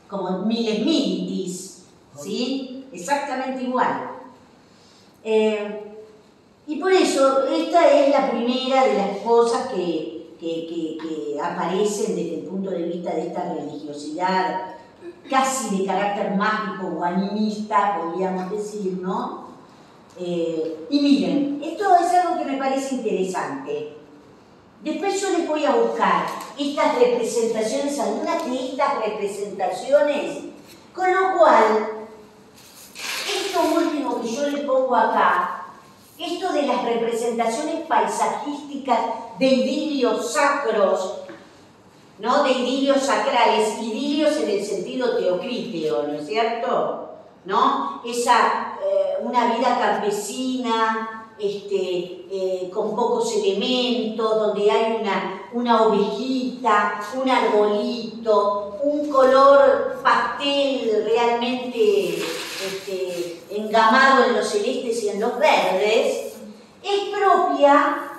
Como miles militis, ¿sí? Exactamente igual. Y por eso, esta es la primera de las cosas que aparecen desde el punto de vista de esta religiosidad casi de carácter mágico o animista, podríamos decir, ¿no? Y miren, esto es algo que me parece interesante. Después yo les voy a buscar estas representaciones, algunas de estas representaciones, con lo cual, esto último que yo le pongo acá, esto de las representaciones paisajísticas de idilios sacros, ¿no? De idilios sacrales, idilios en el sentido teocriteo, ¿no es cierto? ¿No? Una vida campesina, con pocos elementos, donde hay una ovejita, un arbolito, un color pastel realmente engamado en los celestes y en los verdes, es propia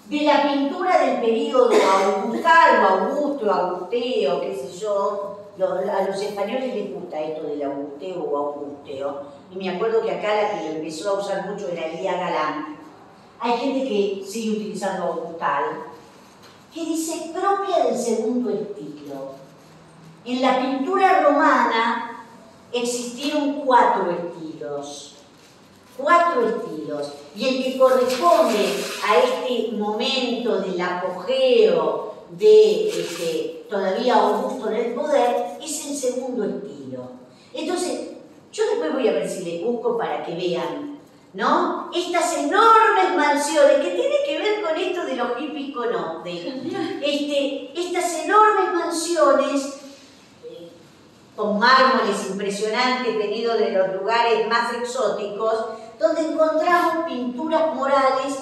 de la pintura del período augustal o augusto, augusteo, qué sé yo. A los españoles les gusta esto del augusteo o augusteo, y me acuerdo que acá la que lo empezó a usar mucho era Lía Galán. Hay gente que sigue utilizando augustal, que dice propia del segundo estilo. En la pintura romana existieron 4 estilos. 4 estilos, y el que corresponde a este momento del apogeo de todavía Augusto en el poder es el segundo estilo. Entonces, yo después voy a ver si les busco para que vean, ¿no? Estas enormes mansiones, que tiene que ver con esto de los hippies con estas enormes mansiones con mármoles impresionantes venidos de los lugares más exóticos, donde encontramos pinturas murales,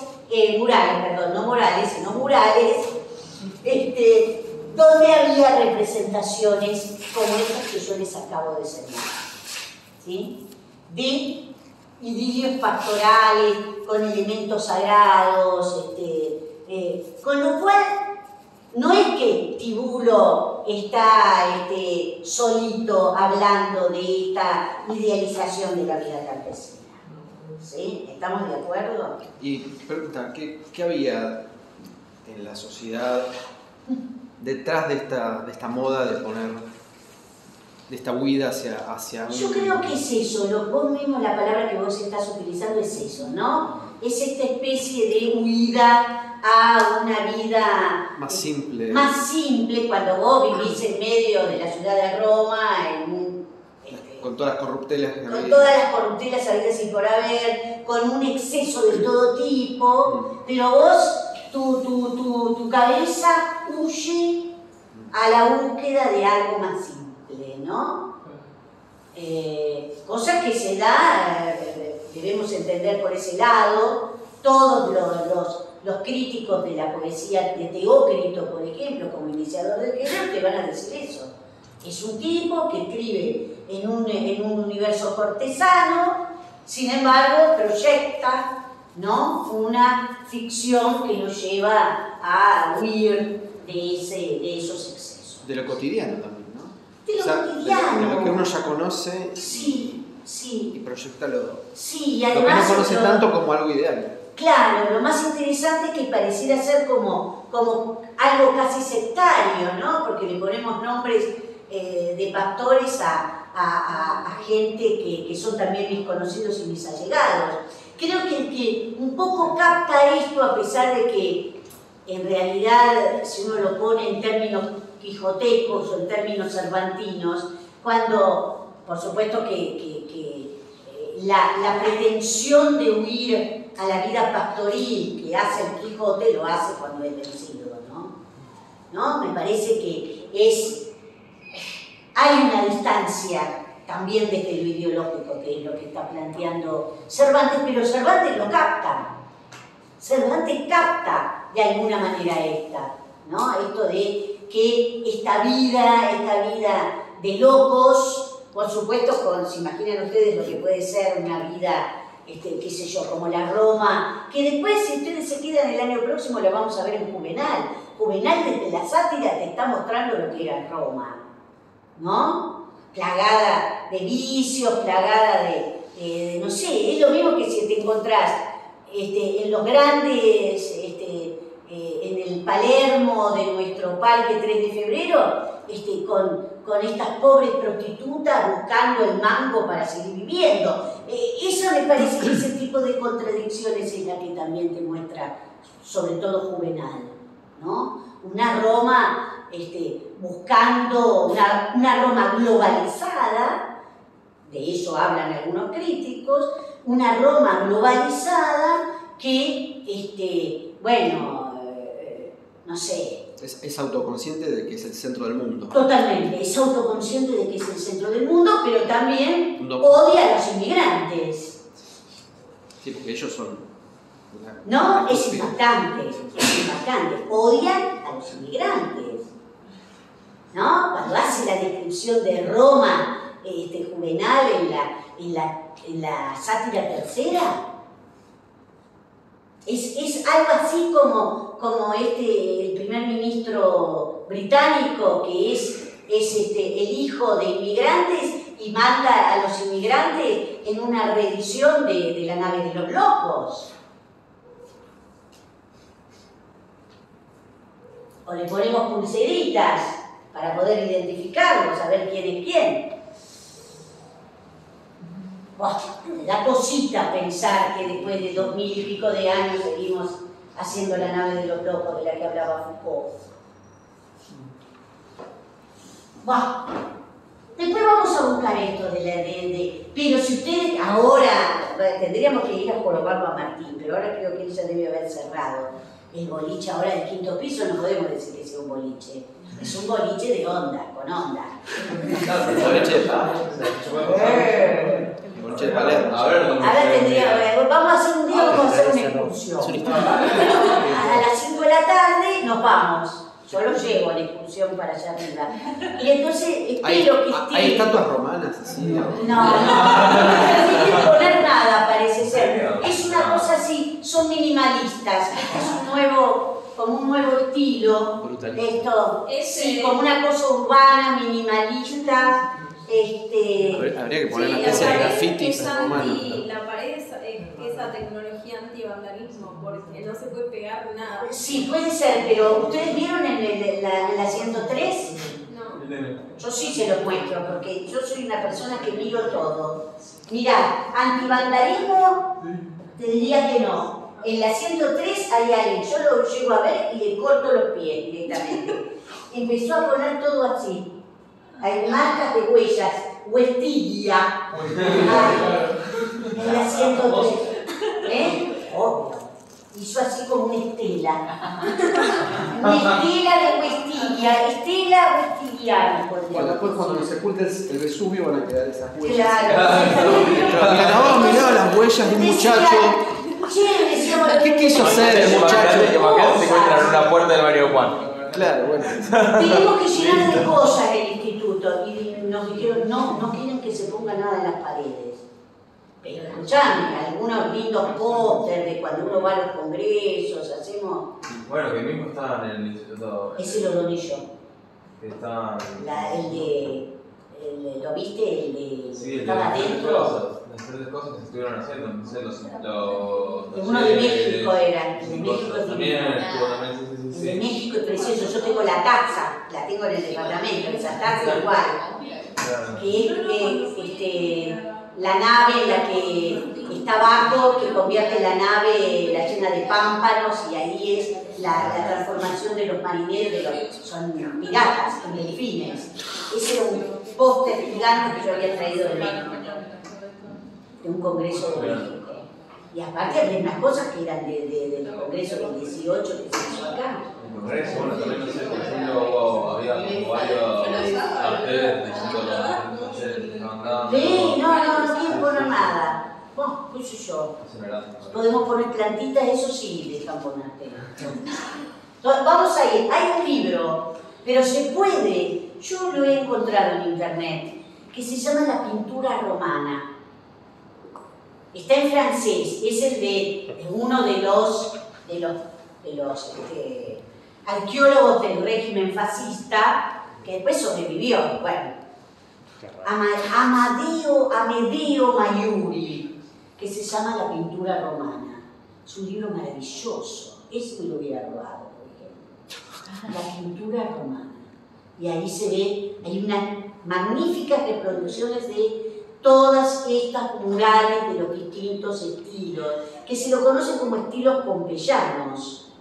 donde había representaciones como estas que yo les acabo de señalar, ¿sí? De idilios pastorales, con elementos sagrados, con lo cual no es que Tibulo está solito hablando de esta idealización de la vida campesina. ¿Sí? ¿Estamos de acuerdo? Y pregunta, ¿qué había en la sociedad detrás de esta moda de poner, de esta huida hacia un... Yo creo que es eso, vos mismo la palabra que vos estás utilizando es eso, ¿no? Es esta especie de huida a una vida más simple. Más simple, cuando vos vivís en medio de la ciudad de Roma, con todas las corruptelas que con todas las corruptelas habidas y por haber, con un exceso de todo tipo, pero vos, tu cabeza huye a la búsqueda de algo más simple, ¿no? Cosa que se da, debemos entender por ese lado. Todos los críticos de la poesía de Teócrito, por ejemplo, como iniciador del género, te van a decir eso. Es un tipo que escribe en un universo cortesano, sin embargo proyecta, ¿no?, una ficción que lo lleva a huir de esos excesos. De lo cotidiano también, ¿no? De lo cotidiano. De lo que uno ya conoce. Sí, sí. Y proyecta lo y que no conoce tanto como algo ideal. Claro, lo más interesante es que pareciera ser como algo casi sectario, ¿no? Porque le ponemos nombres de pastores a gente que son también mis conocidos y mis allegados. Creo que el que un poco capta esto, a pesar de que en realidad, si uno lo pone en términos quijotecos o en términos cervantinos, cuando, por supuesto que la pretensión de huir a la vida pastoril que hace el Quijote, lo hace cuando es vencido, ¿no? Me parece que hay una distancia también desde lo ideológico, que es lo que está planteando Cervantes, pero Cervantes lo capta. Cervantes capta de alguna manera esta, ¿no? Esto de que esta vida de locos, por supuesto, se imaginan ustedes lo que puede ser una vida, qué sé yo, como la Roma, que después, si ustedes se quedan el año próximo, la vamos a ver en Juvenal. Juvenal, desde la sátira, te está mostrando lo que era Roma, ¿no? Plagada de vicios, plagada de no sé, es lo mismo que si te encontrás en los grandes, en el Palermo de nuestro parque 3 de febrero, con estas pobres prostitutas buscando el mango para seguir viviendo. Eso me parece que ese tipo de contradicciones es la que también te muestra, sobre todo Juvenal, ¿no? Una Roma buscando una Roma globalizada, de eso hablan algunos críticos, una Roma globalizada que, no sé. Es autoconsciente de que es el centro del mundo. Totalmente, es autoconsciente de que es el centro del mundo, pero también No. odia a los inmigrantes. Sí, porque ellos son... No, es impactante, odian a los inmigrantes. ¿No? Cuando hace la descripción de Roma, Juvenal en la sátira tercera, es algo así como el primer ministro británico, que es el hijo de inmigrantes y manda a los inmigrantes en una reedición de La nave de los locos. O le ponemos pulseritas para poder identificarlos, saber quién es quién. Me da cosita pensar que después de 2000 y pico de años seguimos haciendo La nave de los locos de la que hablaba Foucault. Después vamos a buscar esto pero si ustedes ahora, tendríamos que ir a jorobarlo a Martín, pero ahora creo que él ya debe haber cerrado el boliche ahora del 5.º piso, no podemos decir que sea un boliche. Es un boliche de onda, con onda. Boliche de Palermo. Ahora vamos a hacer un día, vamos a hacer una excursión. A las 5 de la tarde nos vamos. Yo los llevo a la excursión para allá arriba. Y entonces espero que esté... ¿Hay estatuas romanas así? No quiero poner nada, parece ser. Es una cosa así, son minimalistas. Es como un nuevo estilo. Esto, sí, como una cosa urbana, minimalista. Habría que poner una especie de grafitis romano. La pared es esa tecnología anti-vandalismo, porque no se puede pegar nada. Sí, puede ser, pero ¿ustedes vieron en la 103? No. Yo sí se lo muestro, porque yo soy una persona que miro todo. Mirá, antivandalismo, te diría que no. En la 103 hay alguien, yo lo llego a ver y le corto los pies directamente. Empezó a poner todo así. Hay marcas de huellas, Huestilla. En la 103. Obvio. Hizo así como una estela. Una estela de Huestilla. Estela Huestilla. Bueno, después cuando nos sepulte el Vesubio van a quedar esas huellas. Claro. Mirá las huellas de un muchacho. ¿Qué quiso hacer el muchacho? Que mañana se encuentran en una puerta del Mario Juan. Claro, bueno. Tenemos que llenar de cosas el instituto y nos dijeron no quieren que se ponga nada en las paredes. Pero escuchame, algunos lindos pósters de cuando uno va a los congresos, hacemos... Bueno, que mismo está en el instituto. Ese lo doné yo. Que está. ¿Lo viste? El de... Sí, el de estaba las tres adentro. cosas. Las tres cosas que se estuvieron haciendo. Entonces, Uno de México era. El de México también divino. estuvo también, sí. El de México es precioso. Yo tengo la taza, la tengo en el departamento, esa taza igual. Claro. Que es la nave en la que está abajo, que convierte la nave, la llena de pámpanos, y ahí es la transformación de los marineros, son piratas, son delfines. Ese era un póster gigante que yo había traído de México, de un congreso de México. Y aparte había unas cosas que eran del congreso del 18 que se hizo acá. El congreso, bueno, también no sé, por ejemplo, había como varios carteles diciendo los que estaban dando. Sí, no quiero poner nada. Qué sé yo. Podemos poner plantitas, eso sí dejan ponerte. Vamos a ir, hay un libro, pero se puede, yo lo he encontrado en internet, que se llama La pintura romana. Está en francés, es el de uno de los arqueólogos del régimen fascista, que después sobrevivió, bueno, Amedeo Maiuri, que se llama La pintura romana. Es un libro maravilloso, ese me lo hubiera robado, por ejemplo. La pintura romana. Y ahí se ve, hay unas magníficas reproducciones de todas estas murales de los distintos estilos, que se lo conocen como estilos pompeyanos.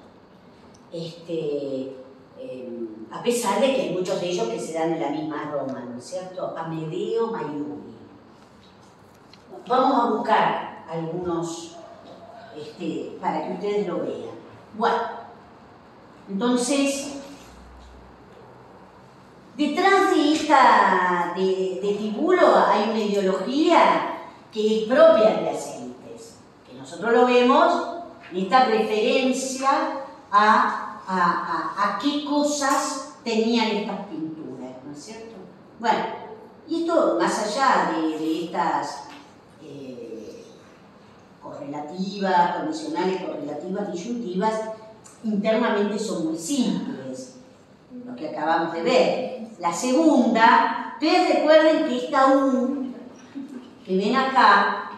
A pesar de que hay muchos de ellos que se dan en la misma Roma, ¿no es cierto? Amedeo Maiuri. Vamos a buscar algunos para que ustedes lo vean. Bueno, entonces, detrás de Tibulo hay una ideología que es propia de las élites, que nosotros lo vemos en esta referencia a qué cosas tenían estas pinturas, ¿no es cierto? Bueno, y esto más allá de estas correlativas, condicionales, correlativas, disyuntivas, internamente son muy simples, lo que acabamos de ver. La segunda, ustedes recuerden que esta U, que ven acá,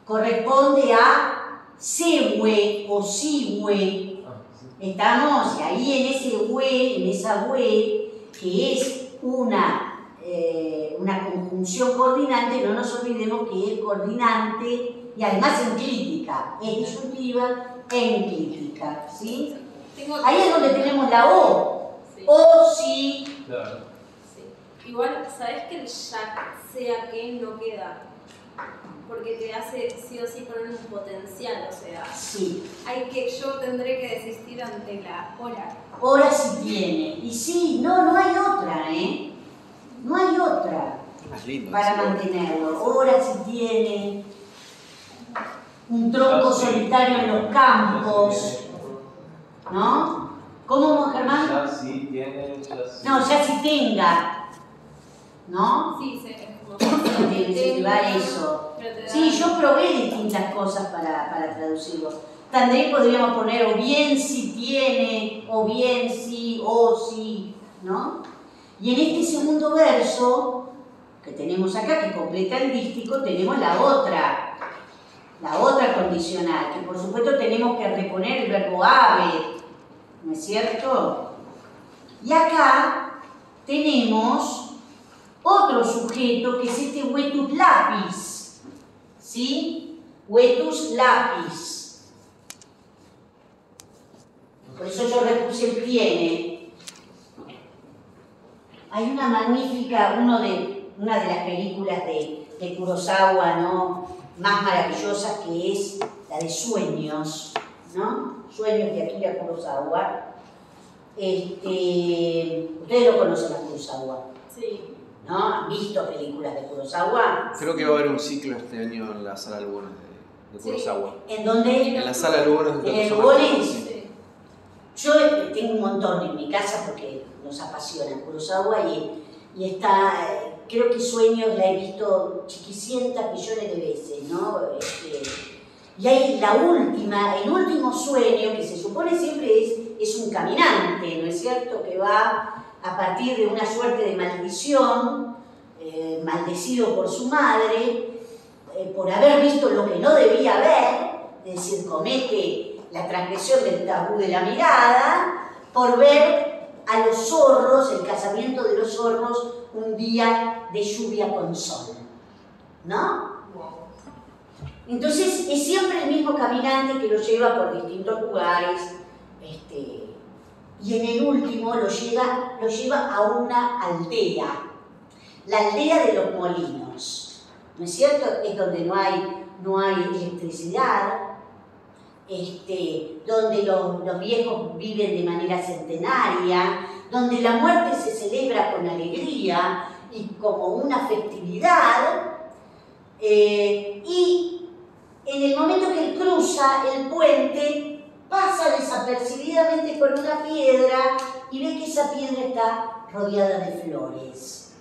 corresponde a Sewe o Siwe. Estamos ahí en ese hue, en esa hue, que es una conjunción coordinante. No nos olvidemos que es coordinante y además enclítica, es disyuntiva e enclítica, ¿sí? Ahí es donde tenemos la O. Sí. O, sí. Claro. Sí. Igual, ¿sabés que el ya sea que no queda? Porque te hace sí o sí poner un potencial, o sea, Sí. yo tendré que desistir ante la hora. Hora sí tiene. Y sí, no hay otra, ¿eh? No hay otra Más lindo. para mantenerlo. Hora sí tiene. Un tronco solitario en los campos, ¿no? ¿Cómo, Germán? Ya sí tiene, ya sí. No, ya si tenga, ¿no? Sí, es como Se va eso. Sí, yo probé distintas cosas para traducirlo. También podríamos poner o bien si tiene, o bien sí, o sí, ¿no? Y en este segundo verso que tenemos acá, que completa el dístico, tenemos la otra condicional, que por supuesto tenemos que reponer el verbo haber, ¿no es cierto? Y acá tenemos otro sujeto que es este vetus lapis, ¿sí? Vetus lapis. Por eso yo repuse el tiene. Hay una magnífica, una de las películas de Kurosawa, ¿no?, más maravillosas, que es la de Sueños, ¿no? Sueños de Akira Kurosawa. Ustedes lo conocen a Kurosawa, Sí. ¿no? ¿Han visto películas de Kurosawa? Creo que va a haber un ciclo este año en la sala Lugones de Kurosawa. ¿En dónde? En la sala Lugones de ¿En el Kurosawa. Lugones? Sí. Yo tengo un montón en mi casa porque nos apasiona Kurosawa y está, creo que Sueños la he visto chiquicientas millones de veces, ¿no? Y hay el último sueño, que se supone siempre es un caminante, ¿no es cierto?, que va a partir de una suerte de maldición, maldecido por su madre, por haber visto lo que no debía ver, es decir, comete la transgresión del tabú de la mirada, por ver a los zorros, el casamiento de los zorros, un día de lluvia con sol, ¿no? Entonces es siempre el mismo caminante que lo lleva por distintos lugares, y en el último lo lleva a una aldea, la aldea de los molinos, ¿no es cierto? Es donde no hay electricidad, donde los viejos viven de manera centenaria, donde la muerte se celebra con alegría y como una festividad, y en el momento que él cruza el puente, pasa desapercibidamente por una piedra y ve que esa piedra está rodeada de flores.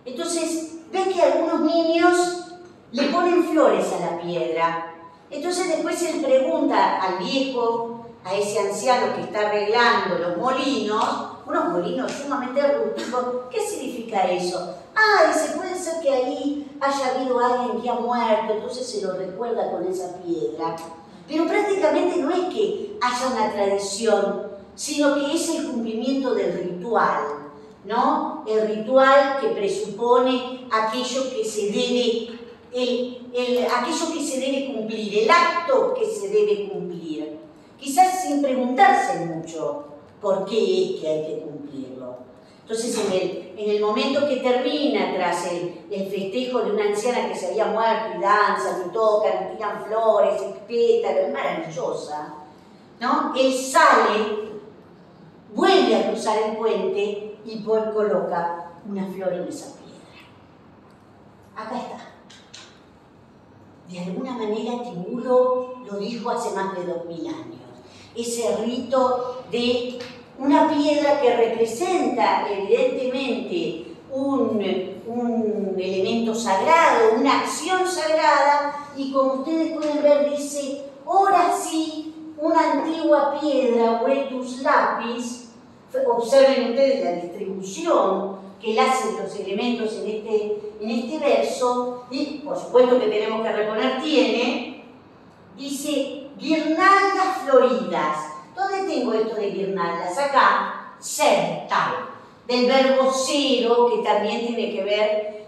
Entonces ve que algunos niños le ponen flores a la piedra. Entonces después él pregunta al viejo, a ese anciano que está arreglando los molinos, unos molinos sumamente rústicos. ¿Qué significa eso? Ah, dice, puede ser que ahí haya habido alguien que ha muerto, entonces se lo recuerda con esa piedra. Pero prácticamente no es que haya una tradición, sino que es el cumplimiento del ritual, ¿no? El ritual que presupone aquello que se debe, aquello que se debe cumplir, el acto que se debe cumplir. Quizás sin preguntarse mucho por qué es que hay que cumplirlo. Entonces, en el momento que termina, tras el festejo de una anciana que se había muerto, y danzan, y tocan, y tiran flores, y pétalos, es maravillosa, ¿no? Él sale, vuelve a cruzar el puente y coloca una flor en esa piedra. Acá está. De alguna manera Tibulo lo dijo hace más de 2000 años. Ese rito de una piedra que representa evidentemente un elemento sagrado, una acción sagrada, y como ustedes pueden ver dice, ahora sí, una antigua piedra, Vetus lapis. Observen ustedes la distribución que él hace de los elementos en este verso, y por supuesto que tenemos que reponer, dice guirnaldas floridas. ¿Dónde tengo esto de guirnaldas? Acá, certa, del verbo cero, que también tiene que ver,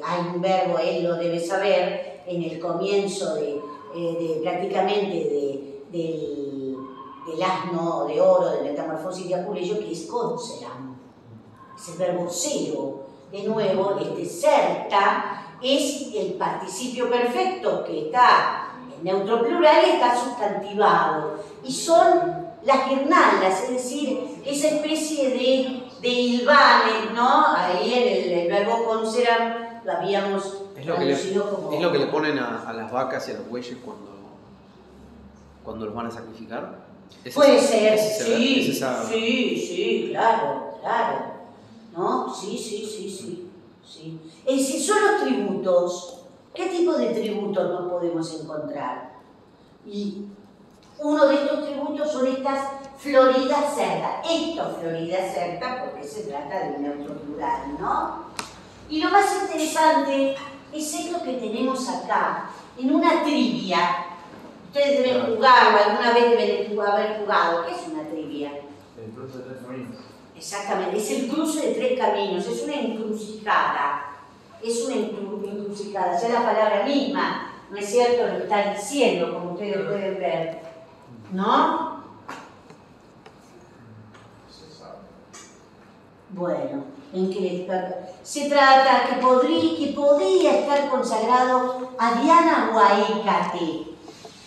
hay un verbo, él lo debe saber, en el comienzo prácticamente del asno de oro, de Metamorfosis de Apuleyo, que es concelam. Es el verbo cero. De nuevo, certa es el participio perfecto que está en neutro plural y está sustantivado. Y son las guirnaldas, es decir, esa especie de hilvanes, ¿no? Ahí en el verbo concelam lo habíamos traducido como... ¿Es lo que le ponen a las vacas y a los bueyes cuando los van a sacrificar? Puede ser, sí, claro. ¿No? Sí. Es decir, son los tributos. ¿Qué tipo de tributos nos podemos encontrar? Y uno de estos tributos son estas floridas certas. Esto, floridas certas, porque se trata de un neutro plural, ¿no? Y lo más interesante es esto que tenemos acá, en una trivia. Ustedes deben jugar, o alguna vez deben haber jugado. ¿Qué es una trivia? El cruce de tres caminos. Exactamente, es el cruce de tres caminos, es una encrucijada. Es una encrucijada, ya la palabra misma, ¿no es cierto? Lo está diciendo, como ustedes pueden ver, ¿no? Bueno, ¿en qué se trata? Que podría estar consagrado a Diana o a Hécate,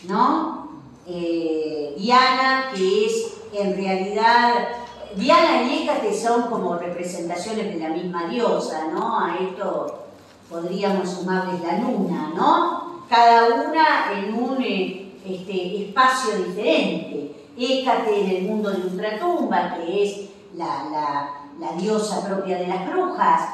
¿no? Diana, que es en realidad... Diana y Hécate son como representaciones de la misma diosa, ¿no? A esto podríamos sumarles la luna, ¿no? Cada una en un espacio diferente. Hécate en el mundo de ultratumba, que es la diosa propia de las brujas.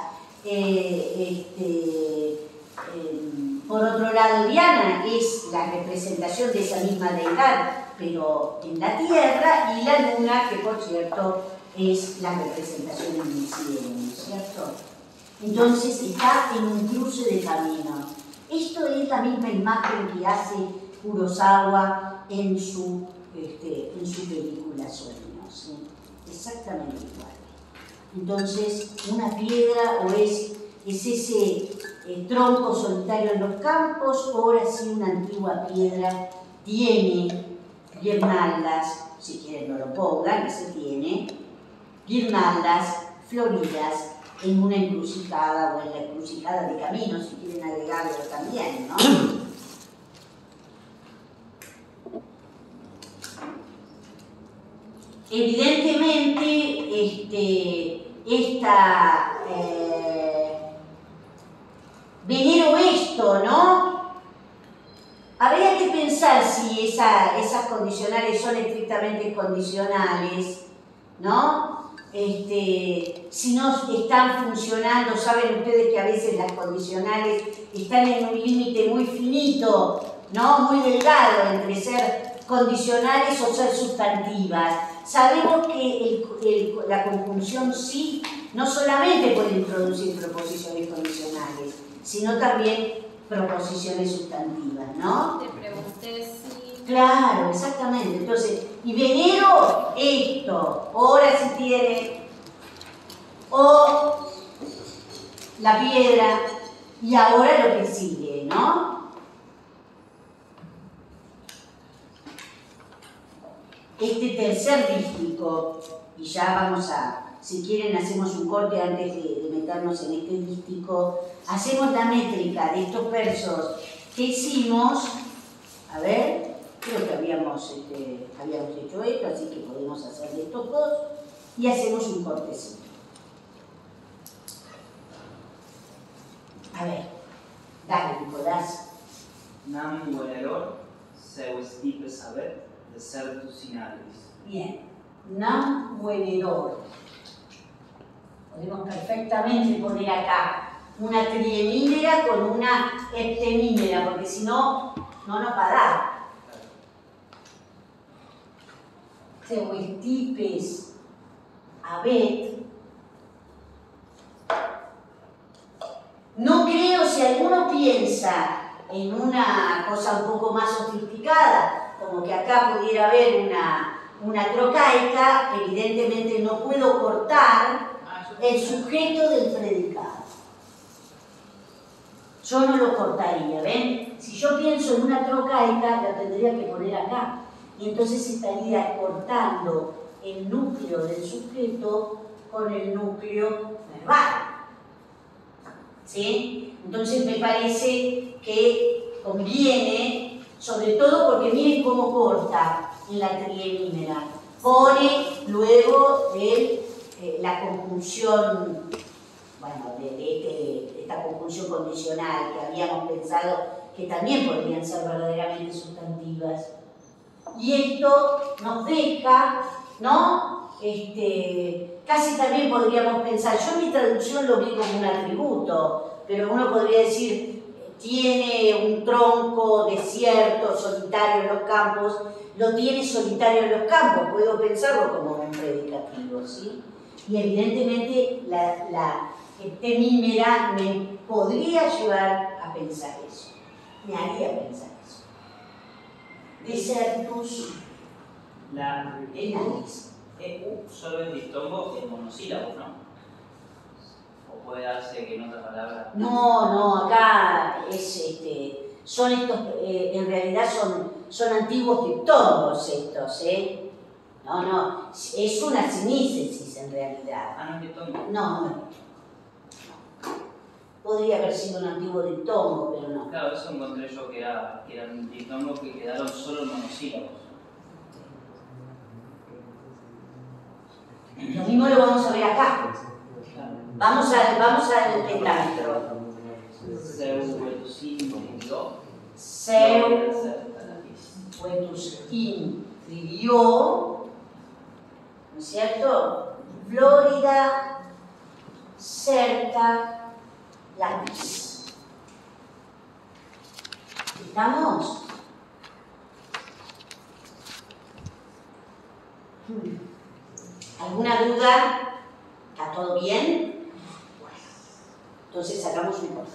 Por otro lado, Diana es la representación de esa misma deidad, pero en la tierra, y la luna, que por cierto es la representación en el cielo, ¿no es cierto? Entonces está en un cruce de camino. Esto es la misma imagen que hace Kurosawa en su película Sueños, ¿sí? Exactamente igual. Entonces, una piedra o es ese tronco solitario en los campos, o ahora sí una antigua piedra tiene guirnaldas, si quieren no lo pongan, ese tiene guirnaldas floridas en una encrucijada o en la encrucijada de caminos, si quieren agregarlo también, ¿no? Evidentemente, venero esto, ¿no? Habría que pensar si si esas condicionales son estrictamente condicionales, ¿no? Si no están funcionando, saben ustedes que a veces las condicionales están en un límite muy finito, ¿no? Muy delgado entre ser condicionales o ser sustantivas. Sabemos que la conjunción sí no solamente puede introducir proposiciones condicionales, sino también proposiciones sustantivas, ¿no? Te pregunté si... Claro, exactamente. Entonces, y venero esto, ahora si tiene, o la piedra, y ahora lo que sigue, ¿no? Este tercer dístico, y ya vamos a, si quieren hacemos un corte antes de meternos en este dístico, hacemos la métrica de estos versos que hicimos, a ver, creo que habíamos hecho esto, así que podemos hacer de estos dos, y hacemos un cortecito. A ver, dale, Nicolás. Nam venero, seu stipe sabet, desertus sinalis. Bien, nam venedor. Podemos perfectamente poner acá una triemínera con una heptemínera, porque si no, no nos va a dar. Seu stipes habet. No creo, si alguno piensa en una cosa un poco más sofisticada, como que acá pudiera haber una trocaica, evidentemente no puedo cortar el sujeto del predicado. Yo no lo cortaría, ¿ven? Si yo pienso en una trocaica, la tendría que poner acá. Y entonces estaría cortando el núcleo del sujeto con el núcleo verbal. ¿Sí? Entonces me parece que conviene, sobre todo porque miren cómo corta en la triemínera. Pone luego la conjunción, bueno, de esta conjunción condicional que habíamos pensado que también podrían ser verdaderamente sustantivas. Y esto nos deja, ¿no? Casi también podríamos pensar, yo en mi traducción lo vi como un atributo, pero uno podría decir, tiene un tronco desierto, solitario en los campos, lo tiene solitario en los campos, puedo pensarlo como un predicativo, ¿sí? Y evidentemente la heptemínera me podría llevar a pensar eso, me haría pensar eso. Desertus sinalis. Solo es diptongo en monosílabos, ¿no? O puede darse que en otra palabra. No, acá son estos, en realidad son antiguos diptongos estos, ¿eh? No, es una sinícesis en realidad. Ah, no es diptongo. No. Podría haber sido un antiguo diptongo, pero no. Claro, eso encontré yo que eran diptongos que quedaron solo en monosílabos. Lo mismo lo vamos a ver acá. Vamos al pentámetro. Seu vetus intridio. Seu vetus intridio, ¿no es cierto? Florida cerca lapis. ¿Estamos? ¿Alguna duda? ¿Está todo bien? Entonces sacamos un corte.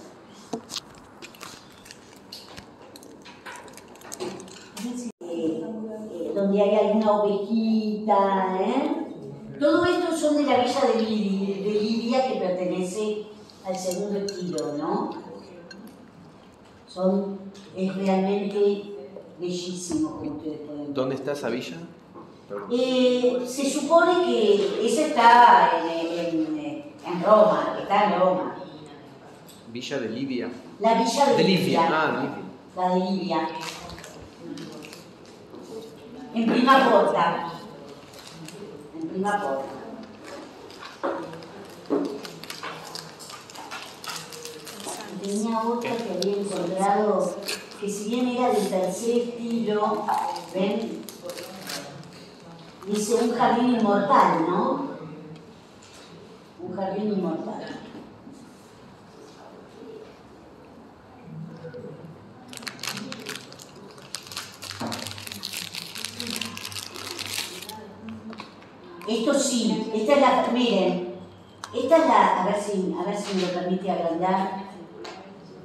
Donde hay alguna ovejita, Todo esto son de la villa de Lidia, que pertenece al segundo estilo, ¿no? Es realmente bellísimo, como ustedes pueden ver. ¿Dónde está esa villa? Se supone que esa está en Roma, está en Roma. Villa de Libia. La villa de Libia. De Libia. La de Libia. En Prima Porta. Tenía otra que había encontrado que si bien era del tercer estilo, ¿ven? Dice un jardín inmortal, ¿no? Un jardín inmortal. Esto sí, esta es la, miren, esta es la, a ver si me lo permite agrandar,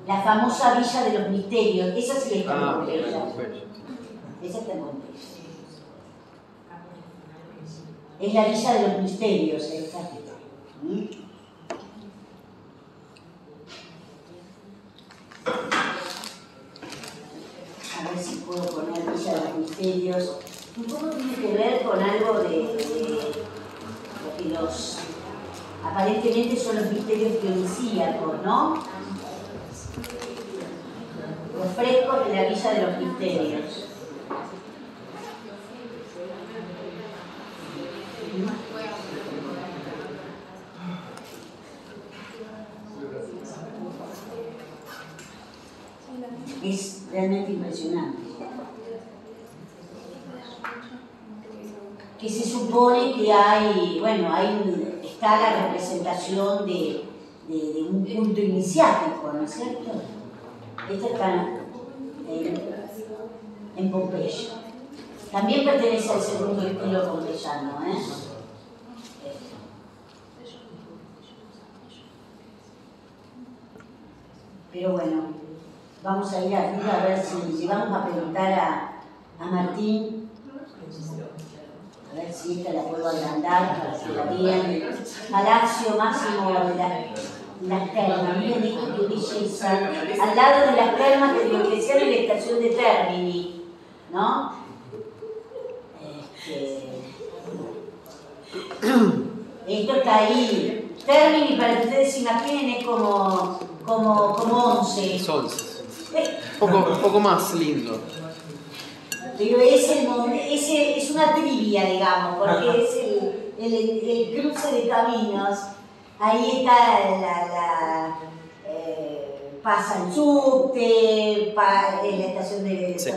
la famosa Villa de los Misterios. Esa sí está en Pompeya. Esa está en Pompeya. Es la Villa de los Misterios, esta. A ver si puedo poner Villa de los Misterios. Un poco tiene que ver con algo de lo que los aparentemente son los misterios dionisíacos, ¿no? Los frescos de la Villa de los Misterios. Es realmente impresionante. Que se supone que hay, bueno, está la representación de un culto iniciático, ¿no es cierto? Esta está en Pompeya. También pertenece al segundo estilo pompeyano, ¿eh? Pero bueno, vamos a ir arriba a ver si vamos a preguntar a Martín. A ver si esta la puedo agrandar para que la vean. Palacio Máximo de las Termas. Miren esto, qué belleza. Al lado de las termas de Diocleciano y la estación de Termini, ¿no? Esto está ahí. Termini, para que ustedes se imaginen, es como 11. Es 11. Un poco más lindo. Pero es una trivia, digamos, porque es el cruce de caminos. Ahí está pasa el subte, en la estación de... Se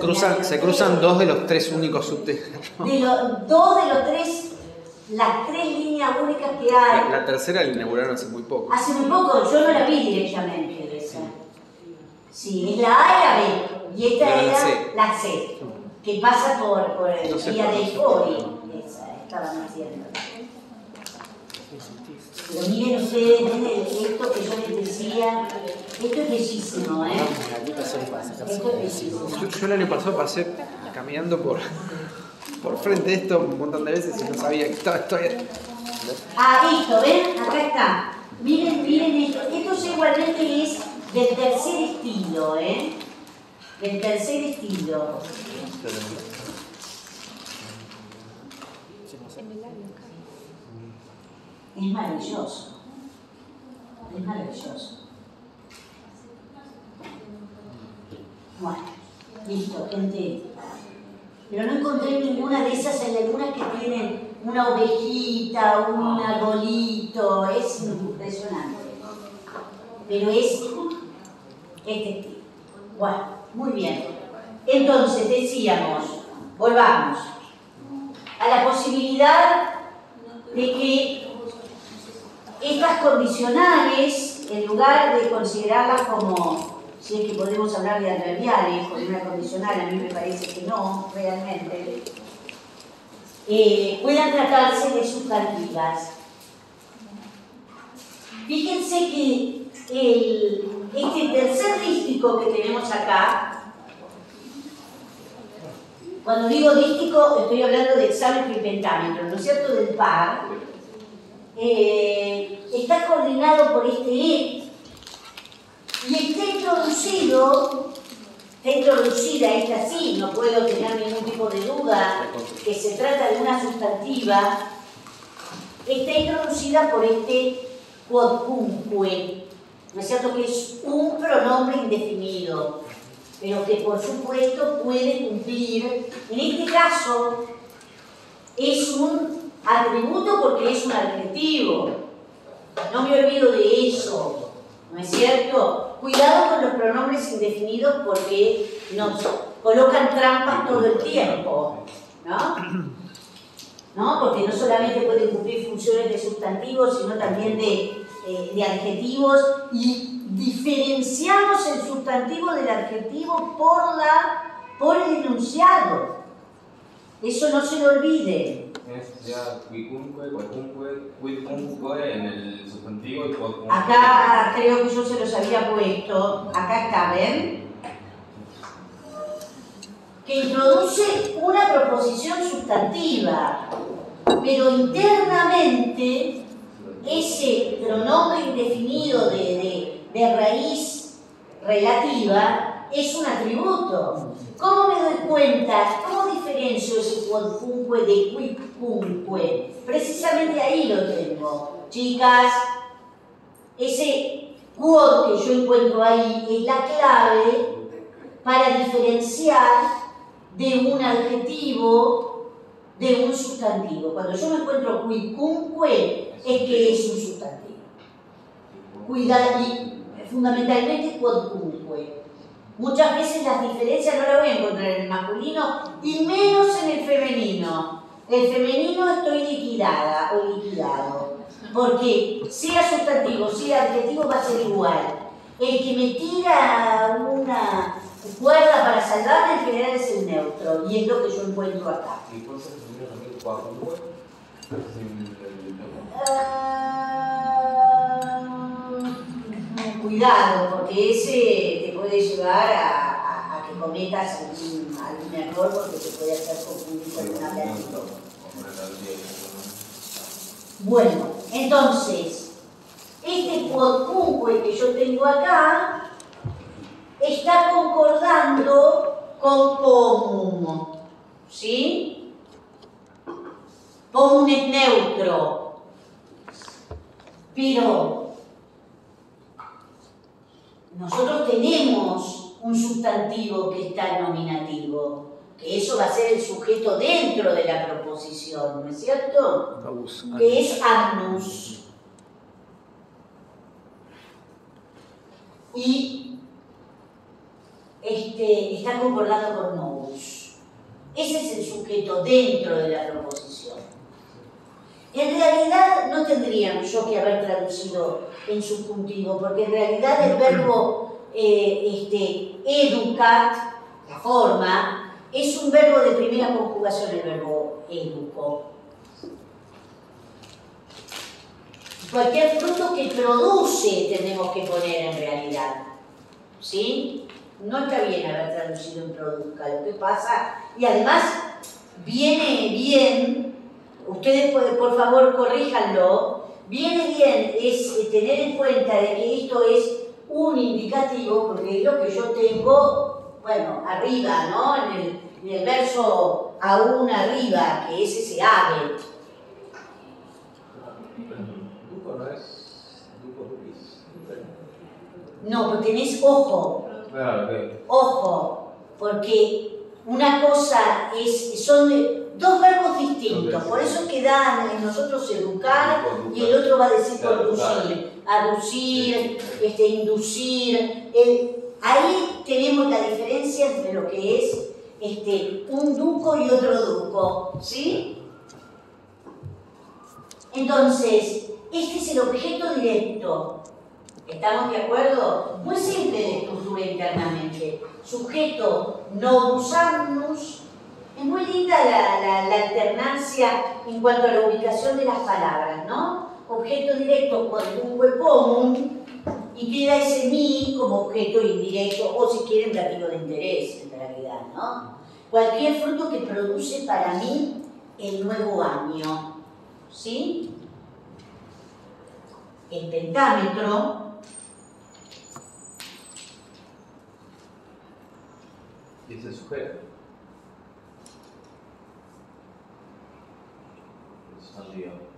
cruzan 2 de los 3 únicos subtes. Dos de los 3, las 3 líneas únicas que hay. La tercera la inauguraron hace muy poco. Hace muy poco, yo no la vi directamente esa. Sí, es la A y la B, y esta era la C, que pasa por el día de Fori. Esa estaban haciendo. Pero miren ustedes, esto que yo les decía, esto es bellísimo, ¿eh? Esto es bellísimo. Yo el año pasado pasé caminando por frente de esto un montón de veces y no sabía que estaba esto. Ah, esto, ¿ven? Acá está. Miren esto. Esto igualmente es del tercer estilo, ¿eh? Del tercer estilo. Es maravilloso. Es maravilloso. Bueno, listo, gente. Pero no encontré ninguna de esas, hay algunas que tienen una ovejita, un arbolito, es impresionante. Pero es este estilo. Bueno, muy bien. Entonces decíamos, volvamos a la posibilidad de que estas condicionales, en lugar de considerarlas como, si es que podemos hablar de adverbiales con una condicional, a mí me parece que no, realmente, puedan tratarse de sustantivas. Fíjense que este tercer dístico que tenemos acá, cuando digo dístico estoy hablando de hexámetro y pentámetro, ¿no es cierto?, del par, está coordinado por este E y está introducida, esta sí, no puedo tener ningún tipo de duda que se trata de una sustantiva, está introducida por este quodcunque, ¿no es cierto?, que es un pronombre indefinido, pero que por supuesto puede cumplir, en este caso es un atributo porque es un adjetivo, no me olvido de eso, ¿no es cierto? Cuidado con los pronombres indefinidos porque nos colocan trampas todo el tiempo, ¿no? ¿No? Porque no solamente pueden cumplir funciones de sustantivos, sino también de adjetivos, y diferenciamos el sustantivo del adjetivo por el enunciado. Eso no se lo olviden. Es ya cuicunque, cuicunque en el sustantivo y cuicunque. Acá creo que yo se los había puesto. Acá está, ¿ven? Que introduce una proposición sustantiva, pero internamente ese pronombre indefinido de raíz relativa es un atributo. ¿Cómo me doy cuenta? ¿Cómo diferencio ese quodcunque de quicunque? Precisamente ahí lo tengo. Chicas, ese quod que yo encuentro ahí es la clave para diferenciar de un adjetivo de un sustantivo. Cuando yo me encuentro quicunque es que es un sustantivo. Cuidado, y fundamentalmente quodcunque. Muchas veces las diferencias no las voy a encontrar en el masculino y menos en el femenino. El femenino estoy liquidada o liquidado, porque sea sustantivo, sea adjetivo va a ser igual. El que me tira una cuerda para salvarme en general es el neutro, y es lo que yo encuentro acá. ¿Y puede ser femenino también cuicunque? Cuidado, porque ese te puede llevar a que cometas algún error, porque te puede hacer confundir con una plantilla. Bueno, entonces, este quodcunque que yo tengo acá está concordando con pomum, ¿sí? Pomum es neutro, pero nosotros tenemos un sustantivo que está en nominativo, que eso va a ser el sujeto dentro de la proposición, ¿no es cierto? Que es agnus. Y está concordando con novus. Ese es el sujeto dentro de la proposición. En realidad no tendríamos yo que haber traducido en subjuntivo, porque en realidad el verbo educat, la forma, es un verbo de primera conjugación, el verbo educo. Cualquier fruto que produce tenemos que poner en realidad, ¿sí? No está bien haber traducido en produzca, lo que pasa, y además viene bien. Ustedes, por favor, corríjanlo. Viene bien es tener en cuenta de que esto es un indicativo, porque es lo que yo tengo, bueno, arriba, ¿no? En el verso aún arriba, que es ese ave. ¿Duco no es duco dupis? No, porque tenés ojo. Claro, ok. Ojo, porque una cosa son dos verbos distintos, por eso es que dan en nosotros educar y el otro va a decir conducir, aducir, inducir. Ahí tenemos la diferencia entre lo que es un duco y otro duco, ¿sí? Entonces, este es el objeto directo. ¿Estamos de acuerdo? Muy simple de estructura internamente. Sujeto novus agnus. Es muy linda la alternancia en cuanto a la ubicación de las palabras, ¿no? Objeto directo quodcunque pomum, y queda ese mi como objeto indirecto, o si quieren dativo de interés, en realidad, ¿no? Cualquier fruto que produce para mí el nuevo año, ¿sí? El pentámetro Dice sujeto.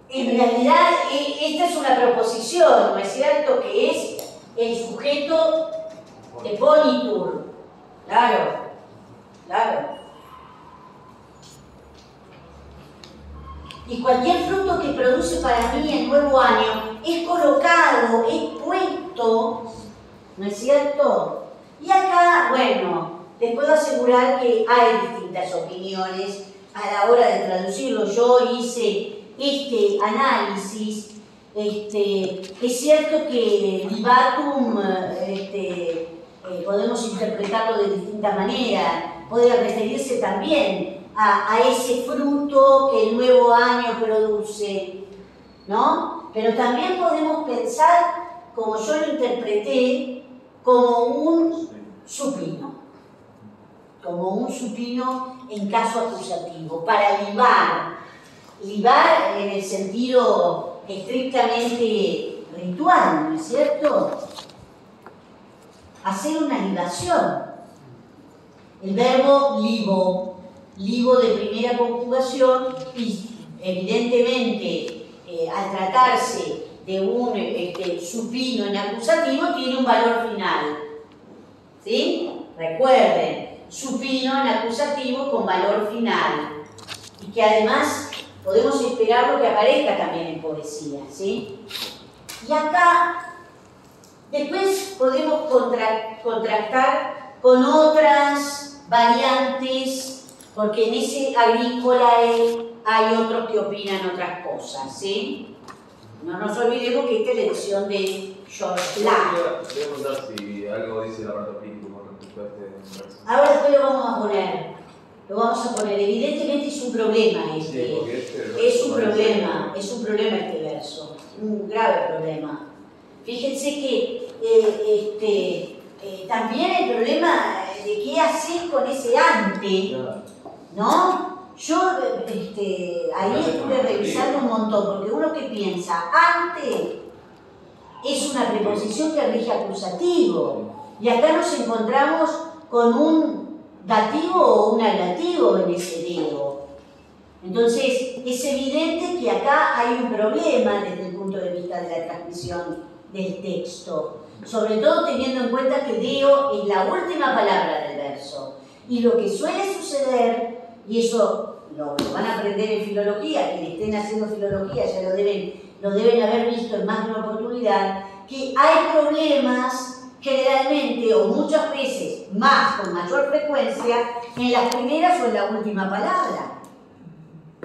en realidad esta es una proposición, ¿no es cierto? Que es el sujeto de ponitur. Claro, claro. Y cualquier fruto que produce para mí el nuevo año es colocado, es puesto, ¿no es cierto? Y acá, bueno, les puedo asegurar que hay distintas opiniones a la hora de traducirlo. Yo hice este análisis. Es cierto que libatum podemos interpretarlo de distintas maneras. Puede referirse también a ese fruto que el nuevo año produce, ¿no? Pero también podemos pensar, como yo lo interpreté, como un supino. Como un supino en caso acusativo, para libar. Libar en el sentido estrictamente ritual, ¿no es cierto? Hacer una libación. El verbo libo de primera conjugación, y evidentemente al tratarse de un supino en acusativo tiene un valor final. ¿Sí? Recuerden, supino en acusativo con valor final. Y que además podemos esperarlo que aparezca también en poesía, ¿sí? Y acá, después podemos contrastar con otras variantes, porque en ese agrícola hay otros que opinan otras cosas, ¿sí? No nos olvidemos que esta es la edición de George Black. Voy a preguntar si algo dice el aparato crítico con respecto a este verso. Ahora después lo vamos a poner. Lo vamos a poner. Evidentemente es un problema este. Sí, porque es un problema este verso. Un grave problema. Fíjense que también el problema de qué hacer con ese ante, ¿no? Yo ahí estuve revisando un montón, porque uno que piensa, ante es una preposición que rige acusativo, y acá nos encontramos con un dativo o un ablativo en ese dedo. Entonces, es evidente que acá hay un problema desde el punto de vista de la transmisión del texto, sobre todo teniendo en cuenta que deo es la última palabra del verso. Y lo que suele suceder, y eso lo van a aprender en filología, quienes estén haciendo filología ya lo deben haber visto en más de una oportunidad, que hay problemas generalmente o muchas veces, con mayor frecuencia, en las primeras o en la última palabra.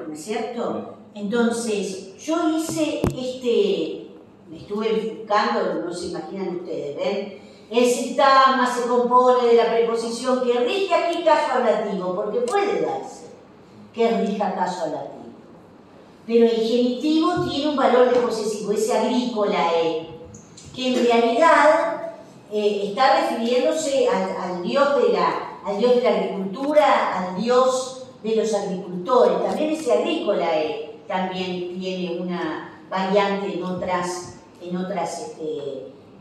¿No es cierto? Entonces, yo hice me estuve buscando, no se imaginan ustedes, ¿ven? El sintagma se compone de la preposición que rige aquí caso ablativo, porque puede darse que rija caso ablativo. Pero el genitivo tiene un valor de posesivo, ese agrícola, que en realidad está refiriéndose al dios de la agricultura, al dios de los agricultores. También ese agrícola también tiene una variante en otras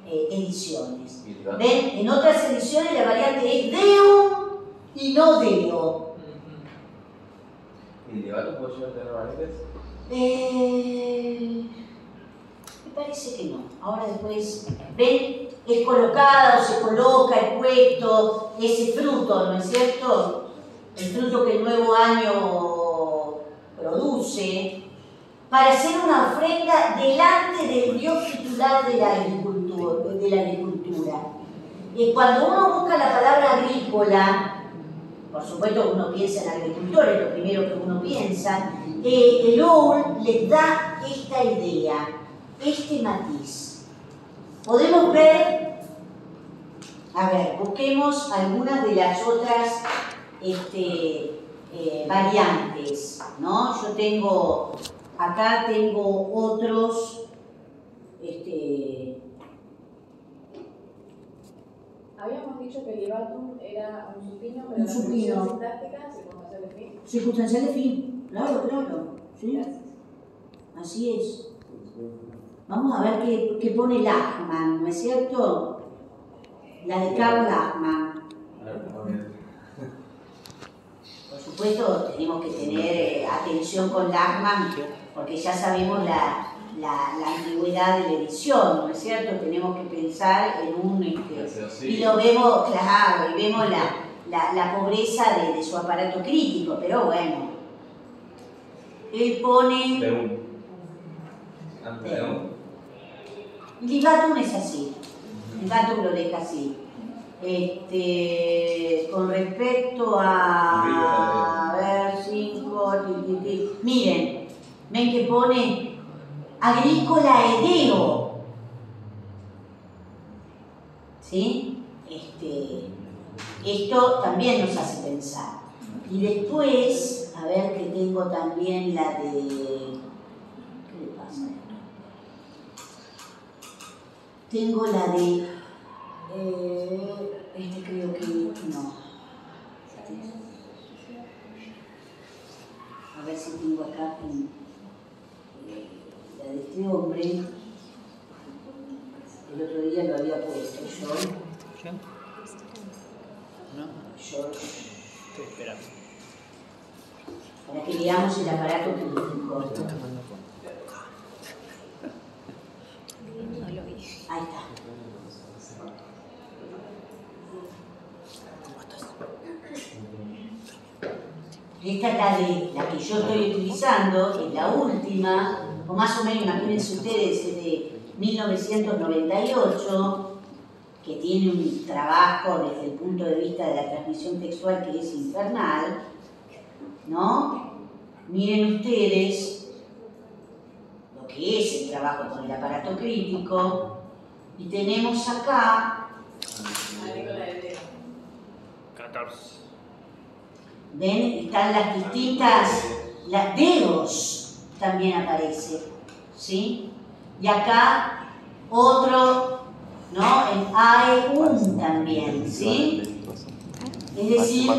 ediciones. ¿Ven? En otras ediciones la variante es deo y no deo. ¿Y el debate puede llegar a tener variantes? Me parece que no. Ahora después, ven, es colocado, se coloca, es puesto, ese fruto, ¿no es cierto? El fruto que el nuevo año produce, para hacer una ofrenda delante del dios titular de la agricultura. Y cuando uno busca la palabra agrícola, por supuesto uno piensa en agricultores, lo primero que uno piensa, el OUL les da esta idea, este matiz. Podemos ver, busquemos algunas de las otras variantes, ¿no? Acá tengo otros, Habíamos dicho que el libatum era un supino, pero un la supino. función sintáctica, circunstancial de fin. Circunstancial de fin, claro, ¿sí? Gracias. Así es. Vamos a ver qué pone Lachmann, ¿no es cierto? La de Karl Lachmann. Por supuesto, tenemos que tener atención con Lachmann, porque ya sabemos la antigüedad de la edición, ¿no es cierto? Tenemos que pensar en un... y lo vemos, claro, y vemos la pobreza de su aparato crítico, pero bueno. Él pone... Libatum es así. Libatum lo deja así. Con respecto a ver, 5, miren, ven que pone agrícola edeo. ¿Sí? Esto también nos hace pensar. Y después, a ver que tengo también la de... ¿Qué le pasa? Tengo la de... creo que no. A ver si tengo acá la de este hombre. El otro día lo había puesto yo. ¿Quién? ¿No? Yo. Estoy esperando. Para que veamos el aparato crítico. Ahí está. Esta es la que yo estoy utilizando, es la última, o más o menos, imagínense ustedes, es de 1998, que tiene un trabajo desde el punto de vista de la transmisión textual que es infernal, ¿no? Miren ustedes lo que es el trabajo con el aparato crítico, y tenemos acá... 14. ¿Ven? Están las distintas, las dedos también aparece, ¿sí? Y acá otro, ¿no? El aeum también, ¿sí? Es decir,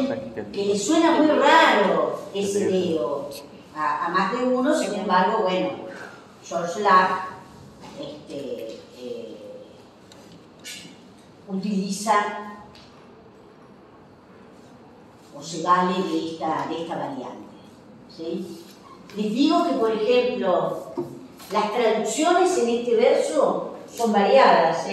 que le suena muy raro ese dedo a más de uno, sin embargo, bueno, George Lack utiliza o se vale de esta variante, ¿sí? Les digo que, por ejemplo, las traducciones en este verso son variadas,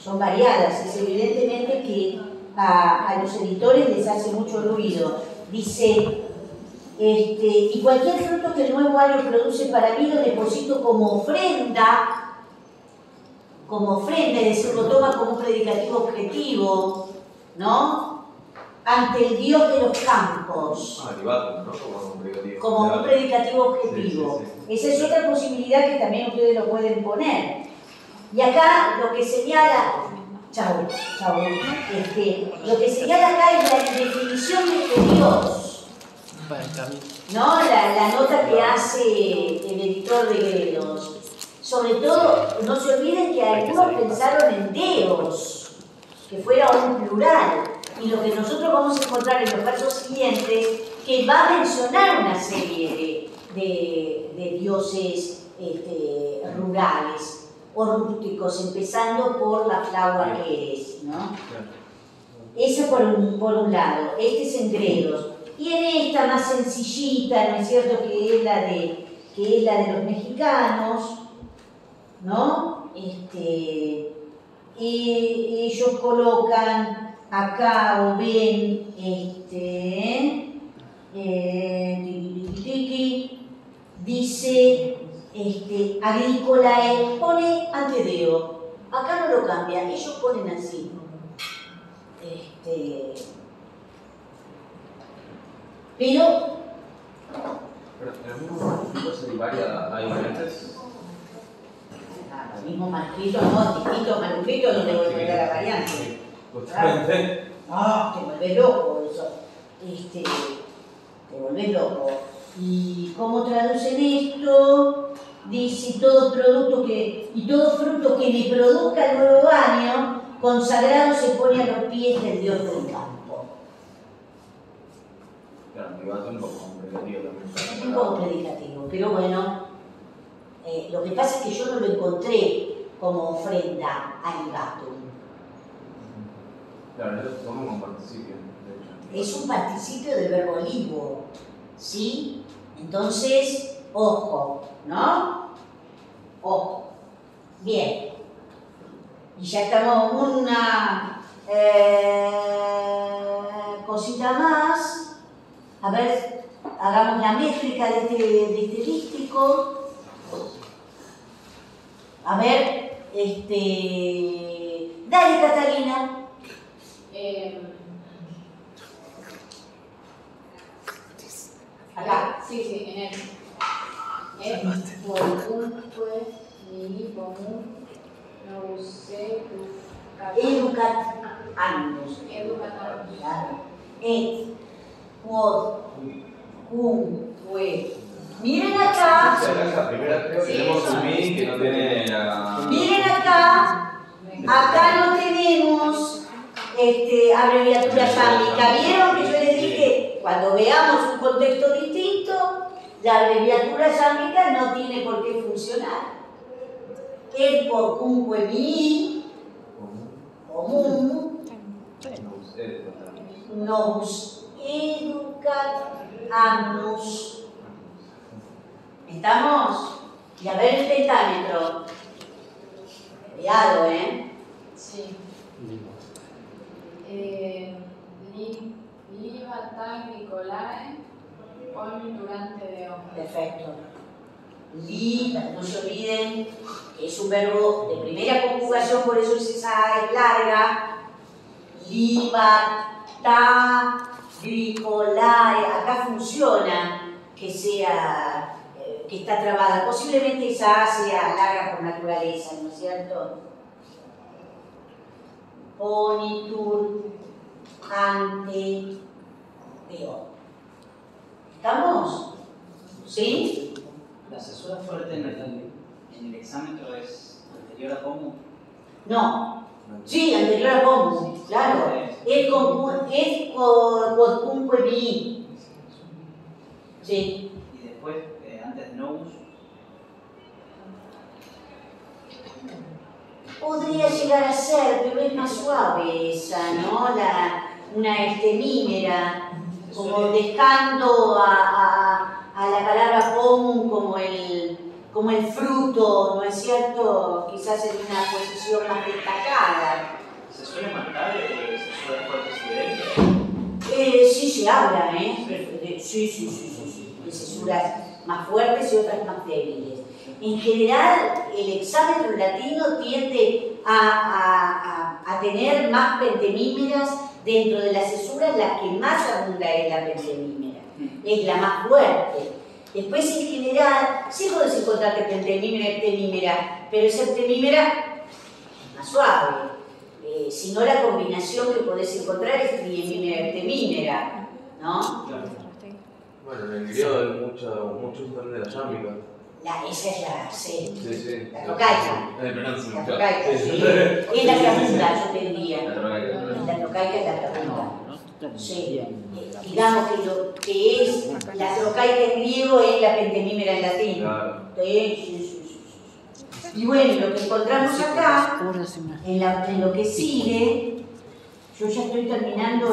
son variadas. Es evidentemente que a los editores les hace mucho ruido. Dice, y cualquier fruto que el nuevo año produce para mí lo deposito como ofrenda, es decir, lo toma como un predicativo objetivo, ¿no? Ante el Dios de los campos. Libatum, ¿no? Como un predicativo objetivo. Sí. Esa es otra posibilidad que también ustedes lo pueden poner. Y acá lo que señala, lo que señala acá es la definición de este Dios. ¿No? La nota que hace el editor de Gredos. Sobre todo, no se olviden que algunos pensaron en Deos, que fuera un plural. Y lo que nosotros vamos a encontrar en los versos siguientes, que va a mencionar una serie de dioses rurales o rústicos, empezando por la flauta que es, ¿no? Eso por un lado, este es en Gredos. Y en esta más sencillita, ¿no es cierto?, que es la de los mexicanos, ¿no? Ellos colocan acá, o ven, dice, agrícola, pone antedeo. Acá no lo cambia, ellos ponen así. Pero en el mismo manuscrito se divaria, hay variantes. El mismo manuscrito, no, distintos manuscritos donde voy a poner la variante. Justamente. Te volvés loco eso. Te volvés loco. ¿Y cómo traducen esto? Dice, todo fruto que me produzca el nuevo año, consagrado se pone a los pies del Dios del campo. Claro, me iba a un poco como predicativo también. Un poco predicativo, pero bueno, lo que pasa es que yo no lo encontré como ofrenda a Libatum. Claro, eso somos un participio, de hecho. Es un participio del verbo libo, ¿sí? Entonces, ojo, ¿no? Ojo. Bien. Y ya estamos una cosita más. A ver, hagamos la métrica de este dístico. A ver. Dale, Catalina. Acá. Sí, en él. Quodcunque mihi comum nouse Educat annus. educatarus. Claro. Et quod cumque. Miren acá. La primera creo que tenemos un mi que no tiene la... Miren acá. Acá no tenemos abreviatura sámica. ¿Vieron que yo les dije? Cuando veamos un contexto distinto, la abreviatura sámica no tiene por qué funcionar. El quodcunque mihi comum nos educat annus. ¿Estamos? Y a ver el pentámetro. Cuidado, ¿eh? Sí. Libatae Nicolae conjurante de hombre. Perfecto. No se olviden que es un verbo de primera conjugación, por eso esa es larga. Libata, gricolae. Acá funciona que sea, que está trabada. Posiblemente esa A sea larga por naturaleza, ¿no es cierto? Ponitur ante Deo. ¿Estamos? ¿Sí? La cesura fuerte en el exámetro es anterior a común. No. Sí, anterior a común, claro. Es quodcunque mihi. Sí. Y después, antes de nous, Podría llegar a ser, pero es más suave esa, ¿no? Una mímera, como dejando a la palabra común como el fruto, ¿no es cierto? Quizás en una posición más destacada. ¿se suele marcar cesuras fuertes y débiles? Sí se habla, ¿eh? Sí. De cesuras más fuertes y otras más débiles. En general, el exámetro latino tiende a tener más pentemímeras. Dentro de las cesuras, la que más abunda es la pentemímera. Es la más fuerte. Después, en general, sí podés encontrarte pentemímera y heptemímera, pero esa heptemímera es más suave. Si no, la combinación que podés encontrar es triemímera-heptemímera, ¿no? Claro. Bueno, en el griego hay muchos usan de la yámica. Esa es la C. Sí. La tocaica. La tocaica, sí. Es la que abunda, yo te diría. La tocaica. La tocaica es la que abunda. Sí. Digamos que lo que es la trocaica en griego es la pentemímera en latín. Claro. Sí. Y bueno, lo que encontramos acá, en lo que sigue, yo ya estoy terminando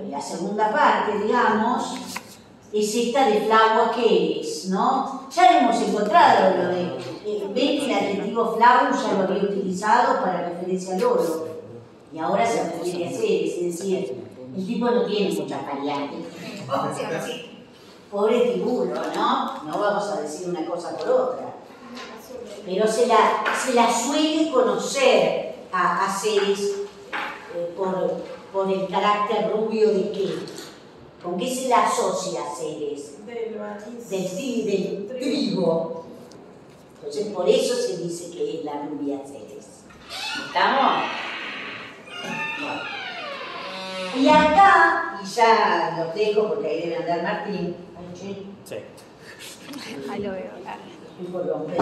la segunda parte, digamos, es esta de flagua que es, ¿no? Ya hemos encontrado lo de, ven que el adjetivo flago ya lo había utilizado para referencia al oro, y ahora se refiere a seres, es decir, el tipo no tiene muchas variantes. O sea, sí, pobre tibulo, ¿no? No vamos a decir una cosa por otra. Pero se la suele conocer a seres por el carácter rubio de qué. ¿Con qué se la asocia a seres? Del trigo. Entonces por eso se dice que es la rubia Ceres. ¿Estamos? Bueno. Y acá, y ya los dejo porque ahí debe andar Martín. Sí. Ahí lo veo. Por romper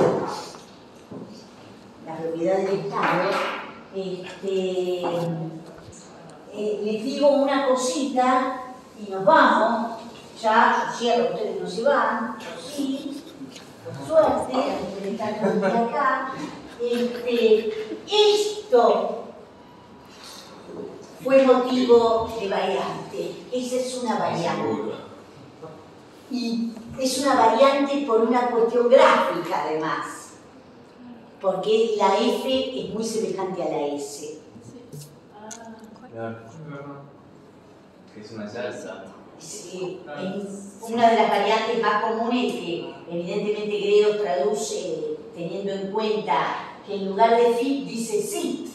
la propiedad del Estado. Les digo una cosita y nos vamos. Ya, yo cierro, ustedes no se van. Yo sí. Por suerte, ustedes están acá. Esto fue motivo de variante. Esa es una variante. Y es una variante por una cuestión gráfica, además. Porque la F es muy semejante a la S. Claro. Que es una salsa. Sí, es una de las variantes más comunes que evidentemente Gredos traduce teniendo en cuenta que en lugar de fit dice sit.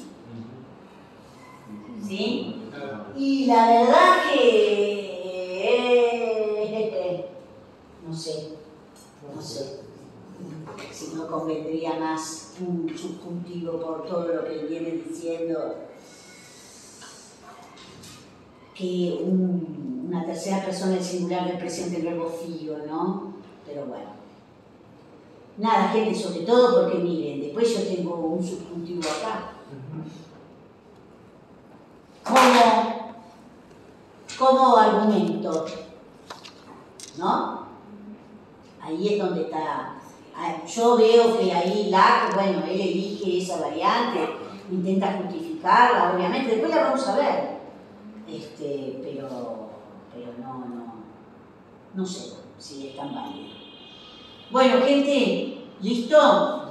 ¿Sí? Y la verdad que no sé si no convendría más un subjuntivo por todo lo que viene diciendo que una tercera persona del singular del presente del verbo fío, ¿no? Pero bueno. Nada, gente, sobre todo porque miren, después yo tengo un subjuntivo acá. Como argumento, ¿no? Ahí es donde está. Yo veo que ahí Lack, bueno, él elige esa variante, intenta justificarla, obviamente, después la vamos a ver. Pero no sé si es tan válido. Bueno, gente, ¿listo?